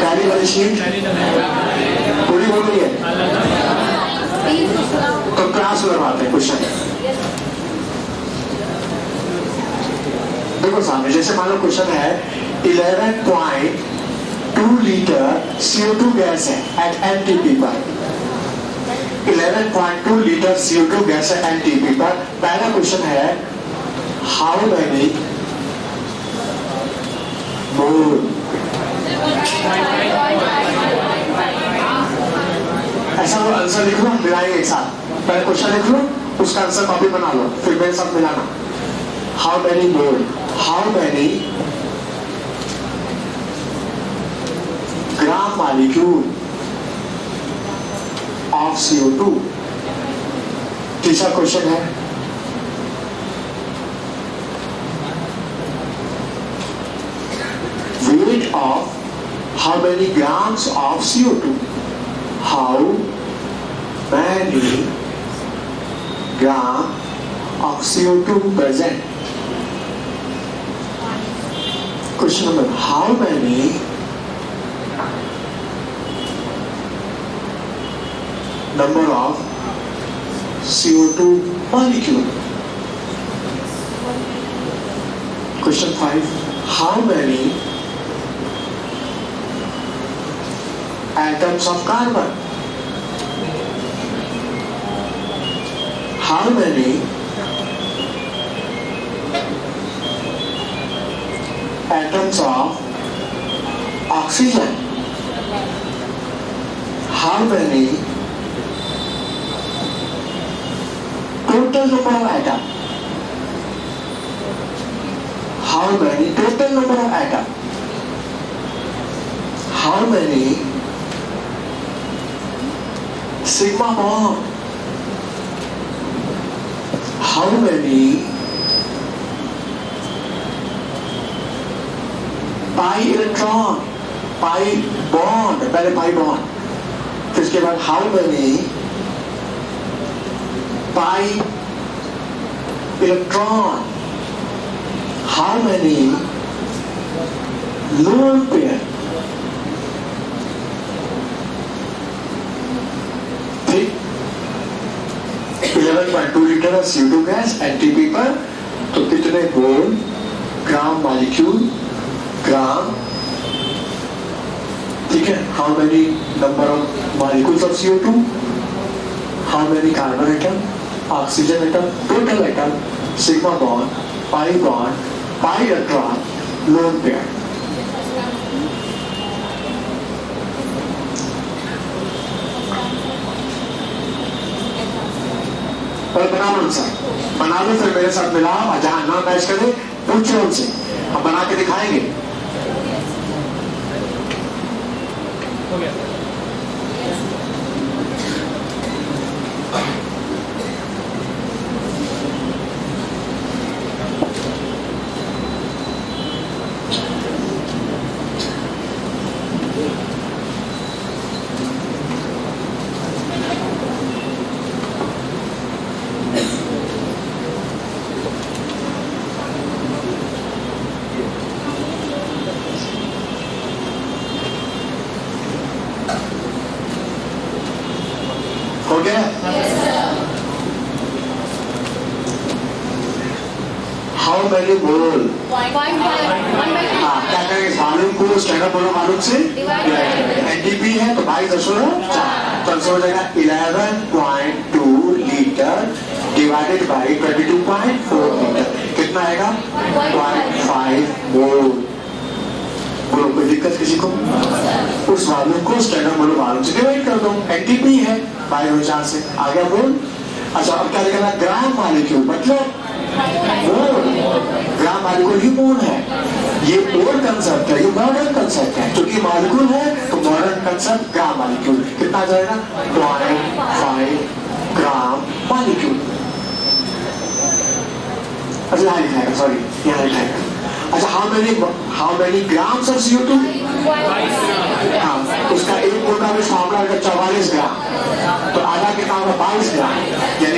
कैरी वाली शीट carry the matter. पूरी हो गई है तो क्लास लगवाते हैं क्वेश्चन। देखो सामने, जैसे मान लो क्वेश्चन है 11.2 लीटर CO2 गैस है एट NTP पर। 11.2 लीटर CO2 गैस है NTP पर। पहला क्वेश्चन है हाउ मैनी मोल, ऐसा वो आंसर लिख लो, हम मिलाएंगे एक साथ। पहले क्वेश्चन लिख लो, उसका आंसर कॉपी बना लो, फिर मेरे साथ मिलाना। How many mole, how many gram molecule of CO2। तीसरा क्वेश्चन है weight of how many grams of CO2, how many gram of CO2 present। Question number, how many number of CO2 molecule। Question 5, how many atoms of carbon, how many atoms of oxygen, how many total number of atom, how many total number of atom, how many sigma bond, how many pi electron, pi bond, पहले pi bond, फिर उसके बाद how many pi electron, how many lone pair, ठीक। 11.2 litre CO2 gas NTP पर, तो कितने मोल, gram molecule, ग्राम, ठीक है। How many number of molecules of CO2, how many carbon atom, oxygen atom, total atom, sigma bond, pi electron, lone pair. और बना लो answer, बना लो, फिर मेरे साथ मिलाओ, जहां नाम मैच करे पूछो उनसे, हम बना के दिखाएंगे। हो गया। हो गया? हाउ मेनी मोल, क्या करेंगे, मालूम को स्टैंडर्ड बोलो मालूम से NTP है तो 22.4, तो आंसर हो जाएगा 11.2 लीटर डिवाइडेड बाई 22.4 लीटर, कितना आएगा 0.5 मोल। बोलो कोई दिक्कत किसी को? उस मालूम को स्टैंडर्ड बोलो मालूम से डिवाइड कर दो, NTP है 22.4 से, आ गया मोल। अच्छा अब क्या लिखना, ग्राम मॉलिक्यूल मतलब मोल, ग्राम मॉलिक्यूल ही मोल है। ये ओल्ड कंसेप्ट है, ये मॉडर्न कंसेप्ट है, क्योंकि मॉलिक्यूल है तो मॉडर्न कंसेप्ट ग्राम मॉलिक्यूल, कितना आ जाएगा 0.5 ग्राम मॉलिक्यूल। अच्छा यहाँ लिखाएगा, सॉरी यहाँ लिखाएगा। अच्छा how many grams of CO2, हाँ उसका एक मोल का फॉर्मूला 44 ग्राम, तो आधा कितना होगा 22 ग्राम, यानी